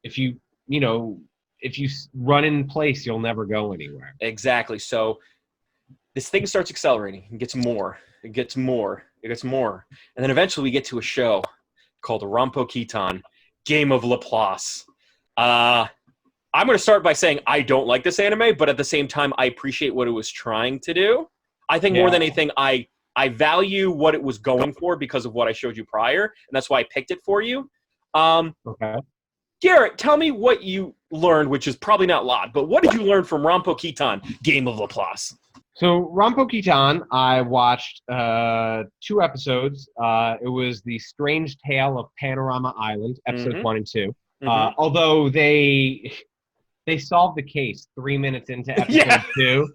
if you run in place, you'll never go anywhere. Exactly. So this thing starts accelerating. It gets more, and then eventually we get to a show called Ranpo Kitan, Game of Laplace. I'm going to start by saying I don't like this anime, but at the same time I appreciate what it was trying to do. I think more than anything, I value what it was going for because of what I showed you prior, and that's why I picked it for you. Okay. Garrett, tell me what you learned, which is probably not a lot, but what did you learn from Ranpo Kitan, Game of Laplace? So Ranpo Kitan, I watched 2 episodes. It was The Strange Tale of Panorama Island, episodes 1 and 2. Although they solved the case 3 minutes into episode 2.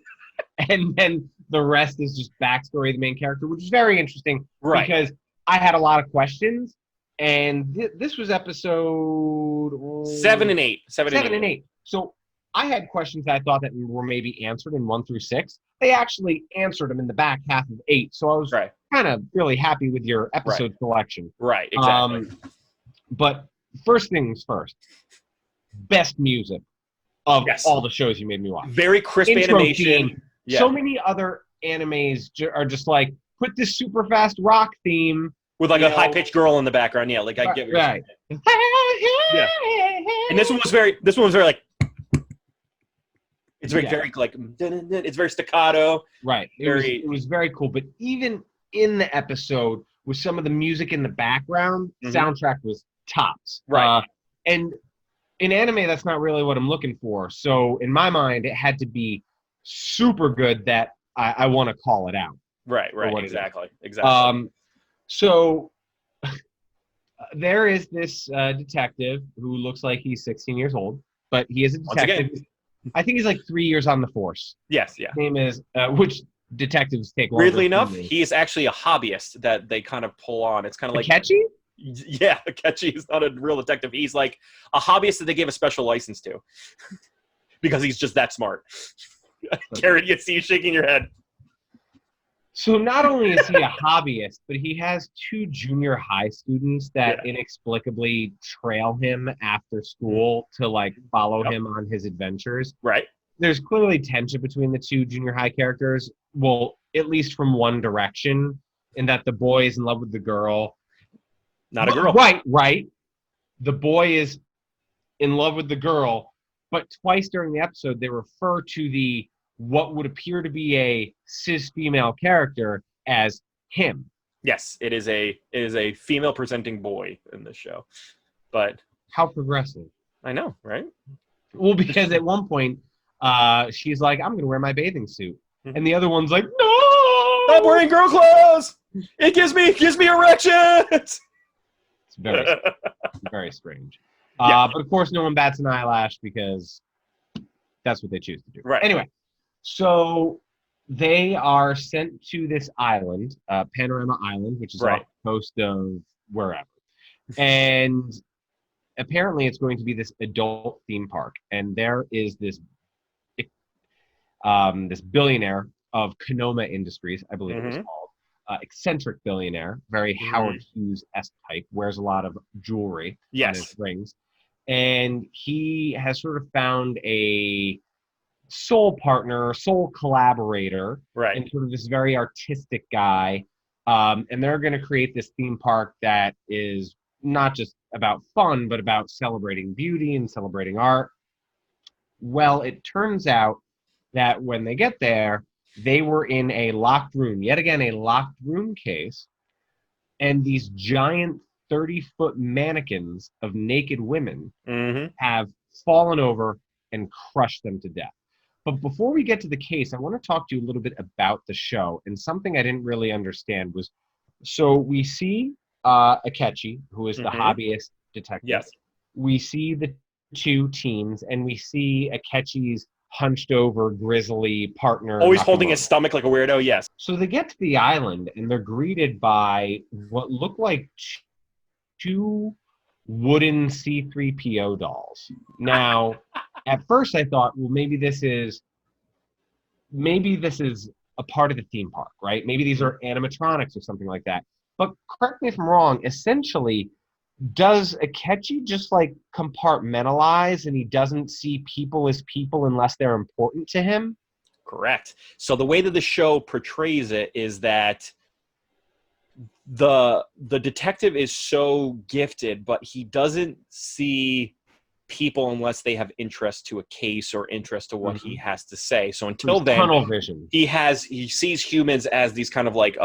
And then the rest is just backstory of the main character, which is very interesting because I had a lot of questions, and this was episode 7 and 8. 7 and 8. So I had questions that I thought that were maybe answered in 1 through 6. They actually answered them in the back half of 8, so I was kind of really happy with your episode selection. Right, exactly. But first things first, best music of all the shows you made me watch. Very crisp animation. Yeah. So many other animes are just like, put this super fast rock theme with like a high pitched girl in the background. Yeah, like I get what you're saying. Yeah. And this one was very like it's very like it's very staccato. Right. It was very cool. But even in the episode with some of the music in the background, soundtrack was tops. Right. And in anime, that's not really what I'm looking for. So in my mind, it had to be super good that I want to call it out. Right. Exactly. So there is this detective who looks like he's 16 years old, but he is a detective. I think he's like 3 years on the force. Yes, yeah. His name is, which detectives take longer. Weirdly enough, he is actually a hobbyist that they kind of pull on. It's kind of like Akechi? Yeah, Akechi is not a real detective. He's like a hobbyist that they gave a special license to because he's just that smart. Garrett, you see you shaking your head. So not only is he a hobbyist, but he has 2 junior high students that inexplicably trail him after school to like follow him on his adventures. Right. There's clearly tension between the 2 junior high characters. Well, at least from one direction, in that the boy is in love with the girl. Not a girl. Right. The boy is in love with the girl, but twice during the episode they refer to the what would appear to be a cis female character as him. Yes, it is a female presenting boy in this show. But how progressive. I know, right? Well, because at one point she's like, I'm gonna wear my bathing suit. And the other one's like, no, stop wearing girl clothes. It gives me erections. It's very strange. But of course no one bats an eyelash because that's what they choose to do. Right. Anyway. So they are sent to this island, Panorama Island, which is off the coast of wherever. And apparently it's going to be this adult theme park. And there is this this billionaire of Konoma Industries, I believe it was called. Eccentric billionaire, very Howard Hughes-esque type, wears a lot of jewelry on his rings. And he has sort of found a soul partner, soul collaborator, and sort of this very artistic guy. And they're going to create this theme park that is not just about fun, but about celebrating beauty and celebrating art. Well, it turns out that when they get there, they were in a locked room, yet again, a locked room case, and these giant 30-foot mannequins of naked women have fallen over and crushed them to death. But before we get to the case, I want to talk to you a little bit about the show. And something I didn't really understand was, so we see Akechi, who is the hobbyist detective. Yes. We see the 2 teens, and we see Akechi's hunched over, grizzly partner. Always holding his stomach like a weirdo, yes. So they get to the island, and they're greeted by what look like 2 wooden C-3PO dolls. Now, at first I thought, well, maybe this is a part of the theme park, right? Maybe these are animatronics or something like that. But correct me if I'm wrong, essentially, does Akechi just like compartmentalize and he doesn't see people as people unless they're important to him? Correct. So the way that the show portrays it is that the detective is so gifted, but he doesn't see people unless they have interest to a case or interest to what he has to say. So until then, tunnel vision. He sees humans as these kind of like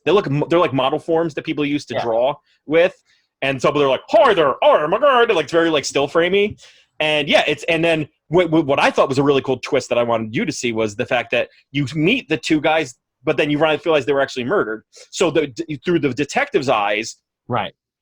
they're like model forms that people used to draw with, and so they're like, hi there, oh my god, they're like very like still framey. And and then what I thought was a really cool twist that I wanted you to see was the fact that you meet the 2 guys, but then you realize they were actually murdered. So through the detective's eyes,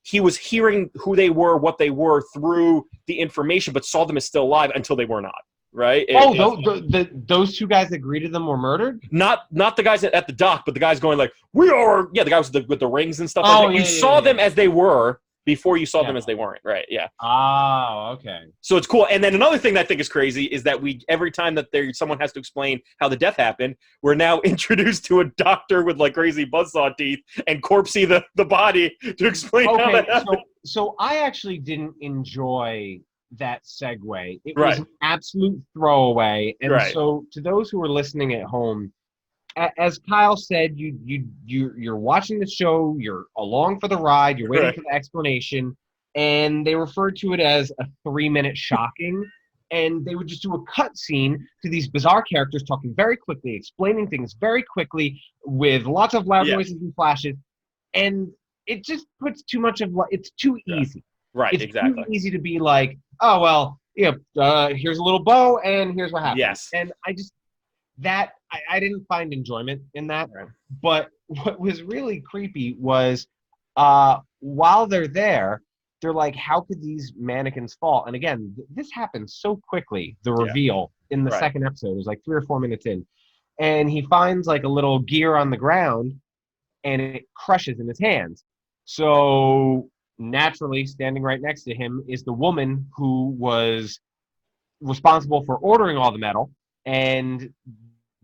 he was hearing who they were, what they were through the information, but saw them as still alive until they were not. Right? Those 2 guys that greeted them were murdered? Not the guys at the dock, but the guys going like, we are. Yeah, the guys with the rings and stuff. Like that. You saw them as they were before you saw them as they weren't. Right? Yeah. Oh, okay. So it's cool. And then another thing that I think is crazy is that every time that someone has to explain how the death happened, we're now introduced to a doctor with like crazy buzzsaw teeth and corpsey the body to explain how that happened. So I actually didn't enjoy that segue. It was an absolute throwaway. And so to those who are listening at home, as Kyle said, you're watching the show, you're along for the ride, you're waiting for the explanation, and they referred to it as a 3-minute shocking, and they would just do a cut scene to these bizarre characters talking very quickly, explaining things very quickly with lots of loud noises and flashes, And it just puts too much of it's too easy. Right, It's exactly. too easy to be like, oh well, here's a little bow and here's what happens. Yes. And I didn't find enjoyment in that. Right. But what was really creepy was while they're there, they're like, how could these mannequins fall? And again, this happens so quickly, the reveal in the second episode. It was like 3 or 4 minutes in. And he finds like a little gear on the ground and it crushes in his hands. So naturally, standing right next to him is the woman who was responsible for ordering all the metal. And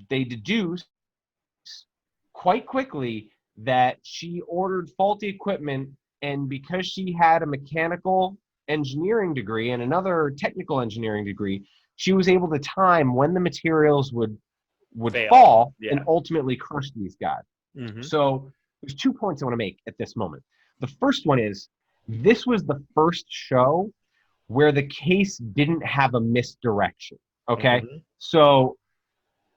they deduce quite quickly that she ordered faulty equipment, and because she had a mechanical engineering degree and another technical engineering degree, she was able to time when the materials would fall and ultimately crush these guys. Mm-hmm. So there's 2 points I want to make at this moment. The first one is, this was the first show where the case didn't have a misdirection. Okay? Mm-hmm. So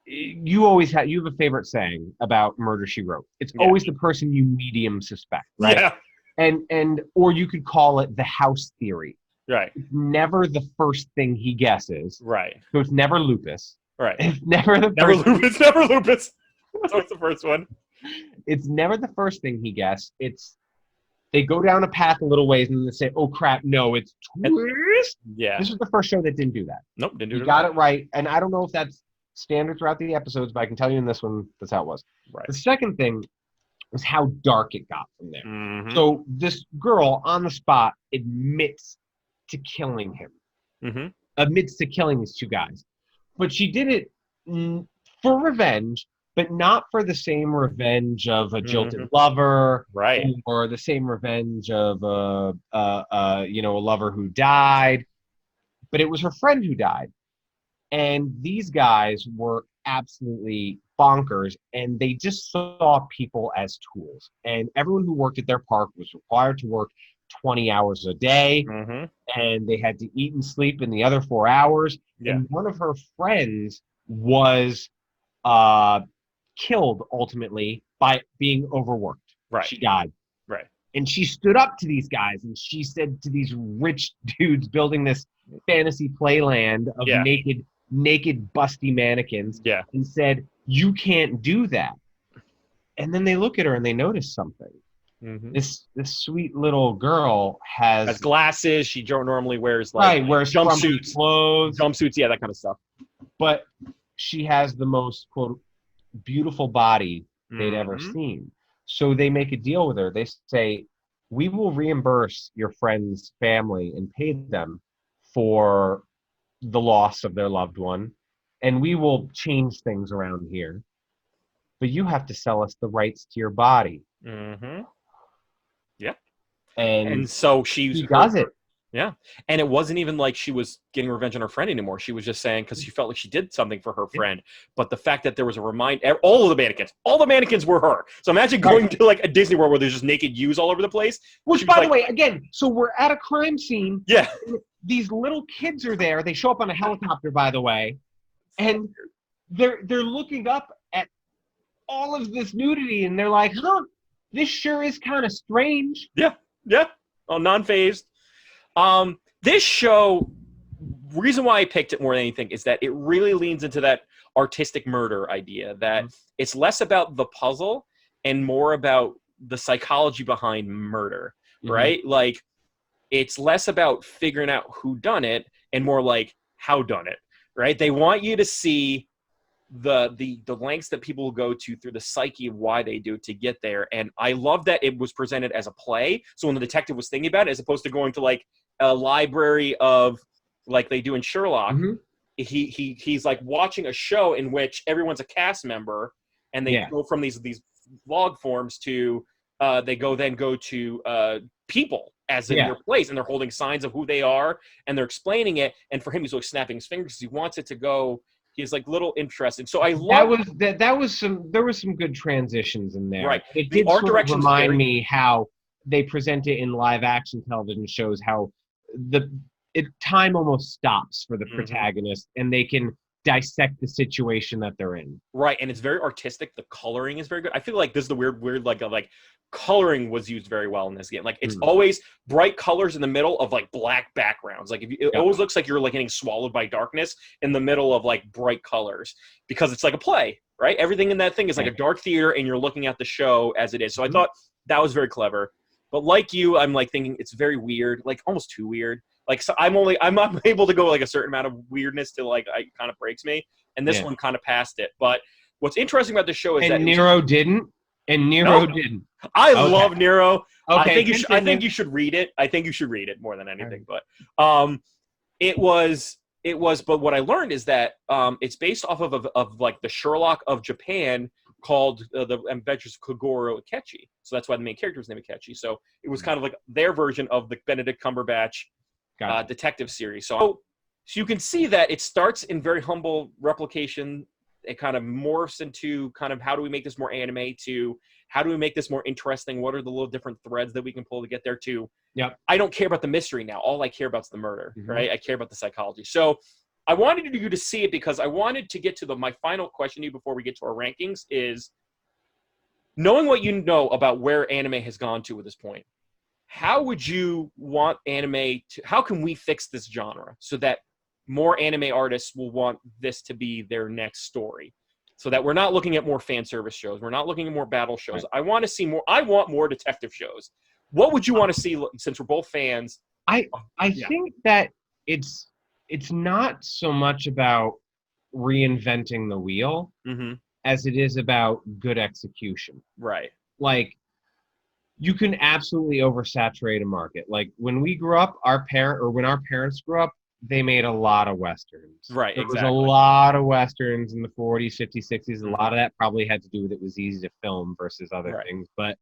you have a favorite saying about Murder, She Wrote. It's always the person you medium suspect, right? Yeah. And or you could call it the house theory. Right. It's never the first thing he guesses. Right. So it's never lupus. Right. It's never the Never first. lupus. Never lupus. That's always the first one. It's never the first thing he guessed. They go down a path a little ways and they say, "Oh crap, no, it's twist." Yeah. This was the first show that didn't do that. Nope, didn't do it. He got it right, and I don't know if that's standard throughout the episodes, but I can tell you in this one, that's how it was. Right. The second thing was how dark it got from there. Mm-hmm. So this girl on the spot admits to killing him. Mm-hmm. Admits to killing these 2 guys. But she did it for revenge, but not for the same revenge of a jilted lover, right? Or the same revenge of a lover who died. But it was her friend who died. And these guys were absolutely bonkers, and they just saw people as tools. And everyone who worked at their park was required to work 20 hours a day, and they had to eat and sleep in the other 4 hours. Yeah. And one of her friends was killed ultimately by being overworked. Right. She died. Right. And she stood up to these guys, and she said to these rich dudes building this fantasy playland of naked busty mannequins, and said, "You can't do that." And then they look at her and they notice something. Mm-hmm. This sweet little girl has glasses. She normally wears wears jumpsuits, clothes, jumpsuits, that kind of stuff. But she has the most quote beautiful body they'd ever seen. So they make a deal with her. They say, "We will reimburse your friend's family and pay them for the loss of their loved one, and we will change things around here. But you have to sell us the rights to your body." Mm-hmm. Yeah. And so she does it. Yeah. And it wasn't even like she was getting revenge on her friend anymore. She was just saying, because she felt like she did something for her friend. But the fact that there was a reminder, all the mannequins were her. So imagine going to like a Disney World where there's just naked ewes all over the place. Which, by the way, again, so we're at a crime scene. Yeah. These little kids are there. They show up on a helicopter, by the way. And they're looking up at all of this nudity, and they're like, "Huh, this sure is kind of strange." Yeah. Yeah. Oh, non-phased. This show, reason why I picked it more than anything is that it really leans into that artistic murder idea, that it's less about the puzzle and more about the psychology behind murder, right? Like, it's less about figuring out who done it and more like how done it, right? They want you to see the lengths that people will go to through the psyche of why they do to get there. And I love that it was presented as a play. So when the detective was thinking about it, as opposed to going to like a library of like they do in Sherlock, he's like watching a show in which everyone's a cast member, and they go from these log forms to they go to people as in their place, and they're holding signs of who they are, and they're explaining it. And for him, he's always snapping his fingers because he wants it to go. He's like little interested. So I love there was some good transitions in there. Right. It did sort of remind me how they present it in live action television shows, how time almost stops for the protagonist, and they can dissect the situation that they're in. Right, and it's very artistic. The coloring is very good. I feel like this is the weird like coloring was used very well in this game. Like, it's always bright colors in the middle of like black backgrounds. Like, it always looks like you're like getting swallowed by darkness in the middle of like bright colors, because it's like a play, right? Everything in that thing is like a dark theater, and you're looking at the show as it is. So I thought that was very clever. But like you, I'm like thinking it's very weird, like almost too weird. Like, so I'm not able to go like a certain amount of weirdness to like, it kind of breaks me. And this one kind of passed it. But what's interesting about the show is that Nero didn't. And Nero didn't. I love Nero. Okay, I think you should read it. I think you should read it more than anything. But it was. But what I learned is that it's based off of like the Sherlock of Japan, called the Adventures of Kogoro Akechi. So that's why the main character was named Akechi. So it was kind of like their version of the Benedict Cumberbatch detective series. So you can see that it starts in very humble replication. It kind of morphs into kind of, how do we make this more anime, to how do we make this more interesting? What are the little different threads that we can pull to get there to? I don't care about the mystery now. All I care about is the murder, right? I care about the psychology. So I wanted you to see it because I wanted to get to my final question to you before we get to our rankings is, knowing what you know about where anime has gone to at this point, how would you want anime to, how can we fix this genre so that more anime artists will want this to be their next story, so that we're not looking at more fan service shows, we're not looking at more battle shows. I want to see more. I want more detective shows. What would you want to see, since we're both fans? I think that it's not so much about reinventing the wheel as it is about good execution. Right. Like, you can absolutely oversaturate a market. Like, when we grew up, when our parents grew up, they made a lot of Westerns. Right, There exactly. was a lot of Westerns in the 40s, 50s, 60s. A lot of that probably had to do with it was easy to film versus other things. But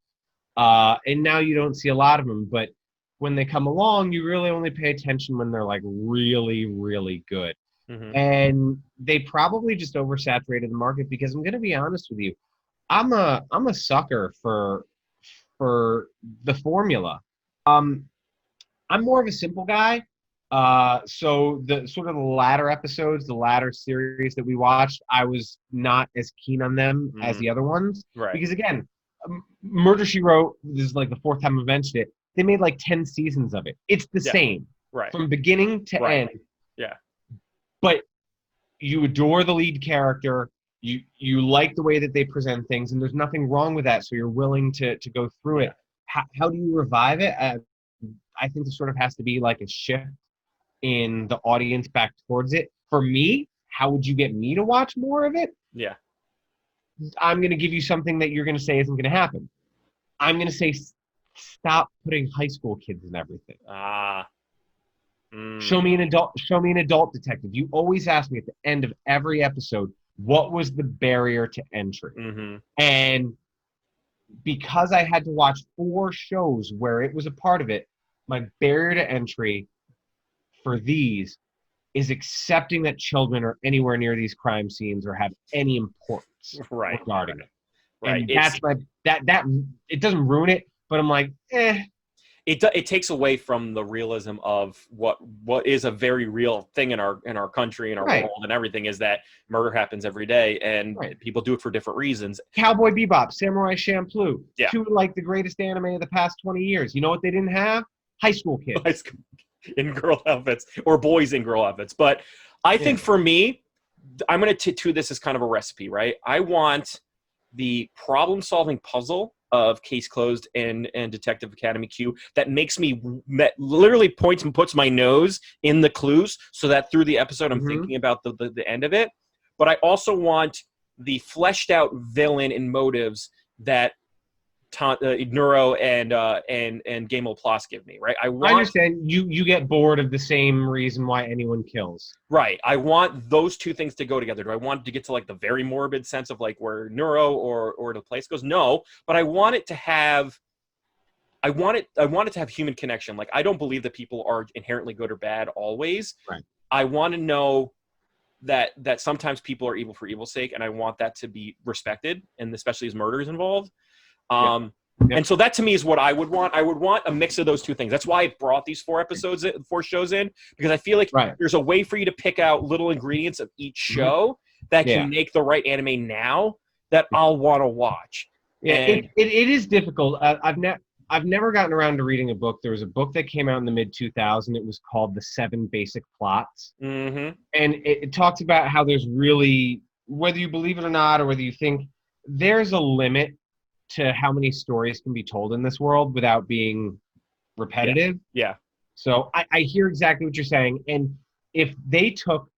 and now you don't see a lot of them. But when they come along, you really only pay attention when they're like really, really good. And they probably just oversaturated the market, because I'm going to be honest with you, I'm a sucker for the formula. I'm more of a simple guy. So the sort of the latter episodes, the latter series that we watched, I was not as keen on them as the other ones. Right. Because again, Murder, She Wrote, this is like the fourth time I've mentioned it, they made like 10 seasons of it. It's the same. Right. From beginning to end. Yeah. But you adore the lead character. You like the way that they present things, and there's nothing wrong with that, so you're willing to go through it. How do you revive it? I think there sort of has to be like a shift in the audience back towards it. For me, how would you get me to watch more of it? Yeah. I'm going to give you something that you're going to say isn't going to happen. I'm going to say, stop putting high school kids in everything. Show me an adult detective. You always ask me at the end of every episode, what was the barrier to entry? And because I had to watch 4 shows where it was a part of it, my barrier to entry for these is accepting that children are anywhere near these crime scenes or have any importance regarding it. And that's that it doesn't ruin it, but I'm like, It takes away from the realism of what is a very real thing in our country and our world and everything, is that murder happens every day, and people do it for different reasons. Cowboy Bebop, Samurai Champloo, 2 like the greatest anime of the past 20 years. You know what they didn't have? High school kids. In girl outfits, or boys in girl outfits. But I think for me, I'm going to tattoo this as kind of a recipe, right? I want the problem-solving puzzle of Case Closed and Detective Academy Q that makes me literally points and puts my nose in the clues, so that through the episode I'm thinking about the end of it. But I also want the fleshed out villain and motives that Neuro and Game of Plus give me, right? I understand you get bored of the same reason why anyone kills. Right. I want those two things to go together. Do I want to get to like the very morbid sense of like where Neuro or the place goes? No, but I want it to have human connection. Like, I don't believe that people are inherently good or bad always. Right. I want to know that sometimes people are evil for evil's sake, and I want that to be respected, and especially as murder is involved. Yep. And so that to me is what I would want. I would want a mix of those two things. That's why I brought these 4 shows in, because I feel like there's a way for you to pick out little ingredients of each show that can make the right anime now that I'll want to watch. Yeah, it is difficult. I've never gotten around to reading a book. There was a book that came out in the mid-2000s. It was called The 7 Basic Plots. Mm-hmm. And it talks about how there's really, whether you believe it or not, or whether you think, there's a limit to how many stories can be told in this world without being repetitive. Yeah. So I hear exactly what you're saying. And if they took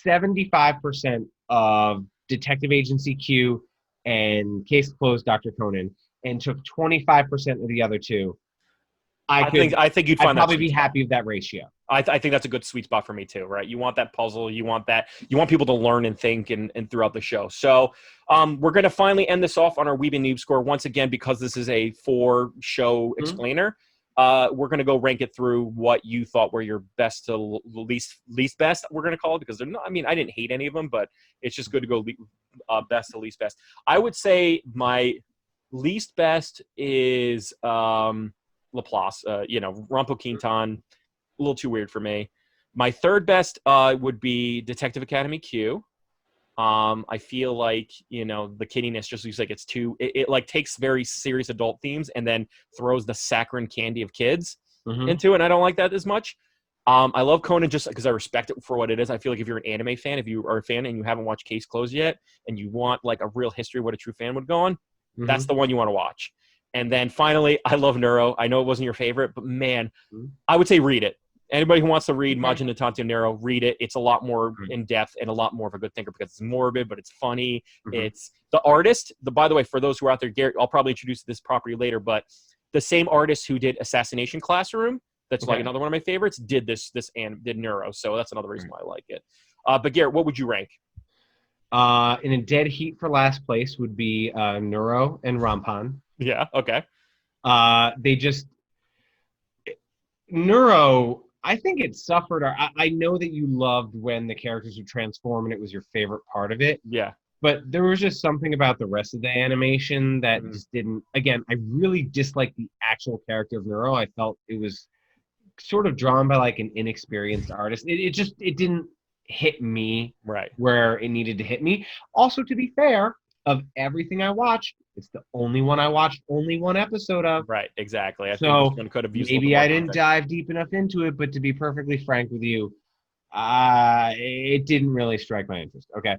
75% of Detective Agency Q and Case Closed Dr. Conan and took 25% of the other two, I think you'd find I'd probably be happy with that ratio. I think that's a good sweet spot for me too, right? You want that puzzle, you want people to learn and think and throughout the show. So we're going to finally end this off on our Weeb and Noob score once again, because this is a 4-show explainer. We're going to go rank it through what you thought were your best to least best, we're going to call it, because they're not, I mean, I didn't hate any of them, but it's just good to go best to least best. I would say my least best is Laplace, Ranpo Kitan, a little too weird for me. My third best would be Detective Academy Q. I feel like, the kiddiness just looks like it's too, it like takes very serious adult themes and then throws the saccharine candy of kids into it, and I don't like that as much. I love Conan just because I respect it for what it is. I feel like if you're an anime fan, if you are a fan and you haven't watched Case Closed yet, and you want like a real history of what a true fan would go on, that's the one you want to watch. And then finally, I love Neuro. I know it wasn't your favorite, but man, I would say read it. Anybody who wants to read Majin no Tanto Neuro, read it. It's a lot more in-depth and a lot more of a good thinker because it's morbid, but it's funny. It's the artist. By the way, for those who are out there, Gary, I'll probably introduce this property later, but the same artist who did Assassination Classroom, that's like another one of my favorites, did this and did Neuro. So that's another reason why I like it. But Garrett, what would you rank? In a dead heat for last place would be Neuro and Rampan. Yeah, okay. Neuro, I think it suffered. I know that you loved when the characters would transform and it was your favorite part of it. Yeah. But there was just something about the rest of the animation that just didn't. Again, I really disliked the actual character of Neuro. I felt it was sort of drawn by like an inexperienced artist. It didn't hit me where it needed to hit me. Also, to be fair, of everything I watched, it's the only one I watched only one episode of. Right, exactly. I so think this one could have used maybe I didn't dive deep enough into it, but to be perfectly frank with you, it didn't really strike my interest. Okay.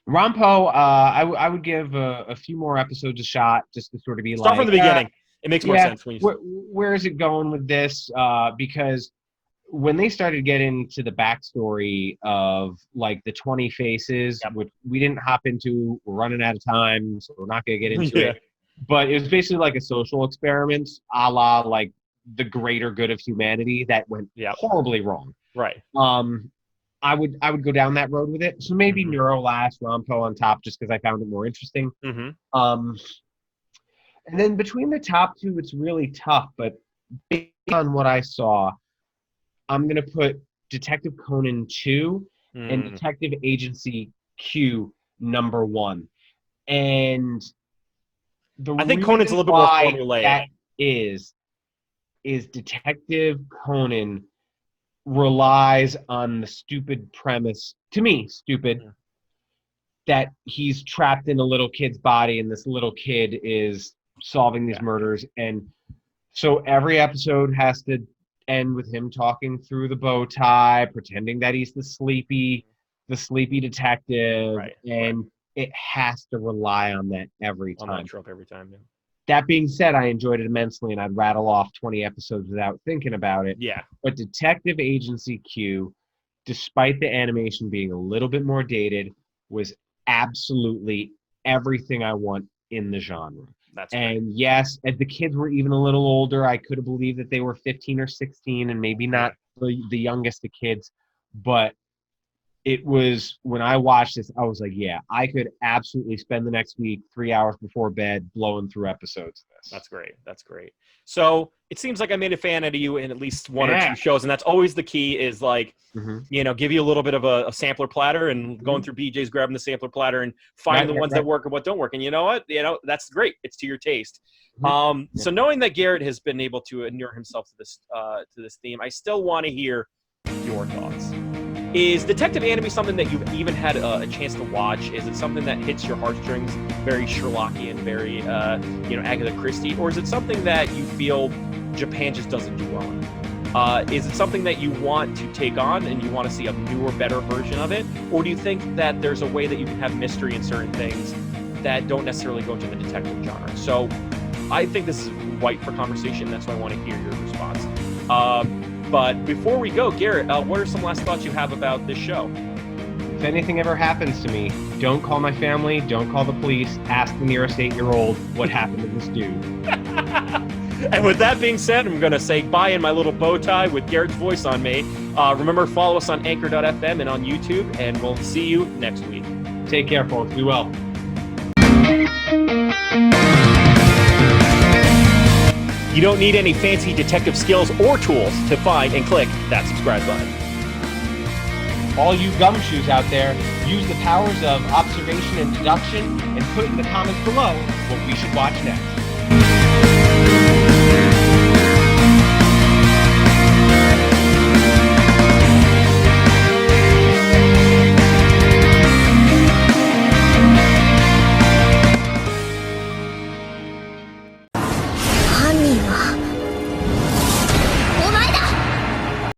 Ranpo, I would give a few more episodes a shot just to sort of be start from the beginning. It makes more sense. When where is it going with this? Because when they started getting to the backstory of like the 20 faces, which we didn't hop into, we're running out of time, so we're not going to get into it. But it was basically like a social experiment, a la like the greater good of humanity that went horribly wrong. Right. I would go down that road with it. So maybe Neuro last, Ranpo on top, just because I found it more interesting. And then between the top two, it's really tough. But based on what I saw, I'm going to put Detective Conan 2 and Detective Agency Q number 1. And I think Conan's a little bit more formulaic. That is Detective Conan relies on the stupid premise, to me, that he's trapped in a little kid's body and this little kid is solving these murders. And so every episode has to end with him talking through the bow tie, pretending that he's the sleepy detective, it has to rely on that every time. On that trope every time, That being said, I enjoyed it immensely, and I'd rattle off 20 episodes without thinking about it. Yeah. But Detective Agency Q, despite the animation being a little bit more dated, was absolutely everything I want in the genre. And yes, as the kids were even a little older, I could have believed that they were 15 or 16 and maybe not the youngest of kids, but it was, when I watched this, I was like, yeah, I could absolutely spend the next week 3 hours before bed blowing through episodes of this. That's great. That's great. So it seems like I made a fan out of you in at least one or Yeah. two shows, and that's always the key. Is like, give you a little bit of a sampler platter, and going through BJ's, grabbing the sampler platter, and finding the ones that work and what don't work. And you know what? That's great. It's to your taste. So knowing that Garrett has been able to inure himself to this theme, I still want to hear your thoughts. Is detective anime something that you've even had a chance to watch? Is it something that hits your heartstrings, very Sherlockian, very Agatha Christie, or is it something that you feel Japan just doesn't do well in? Is it something that you want to take on and you want to see a newer, better version of it, or do you think that there's a way that you can have mystery in certain things that don't necessarily go to the detective genre? So I think this is ripe for conversation. That's why I want to hear your response. But before we go, Garrett, what are some last thoughts you have about this show? If anything ever happens to me, don't call my family, don't call the police, ask the nearest 8-year-old what happened to this dude. And with that being said, I'm going to say bye in my little bow tie with Garrett's voice on me. Remember, follow us on anchor.fm and on YouTube, and we'll see you next week. Take care, folks. Be well. You don't need any fancy detective skills or tools to find and click that subscribe button. All you gumshoes out there, use the powers of observation and deduction and put in the comments below what we should watch next.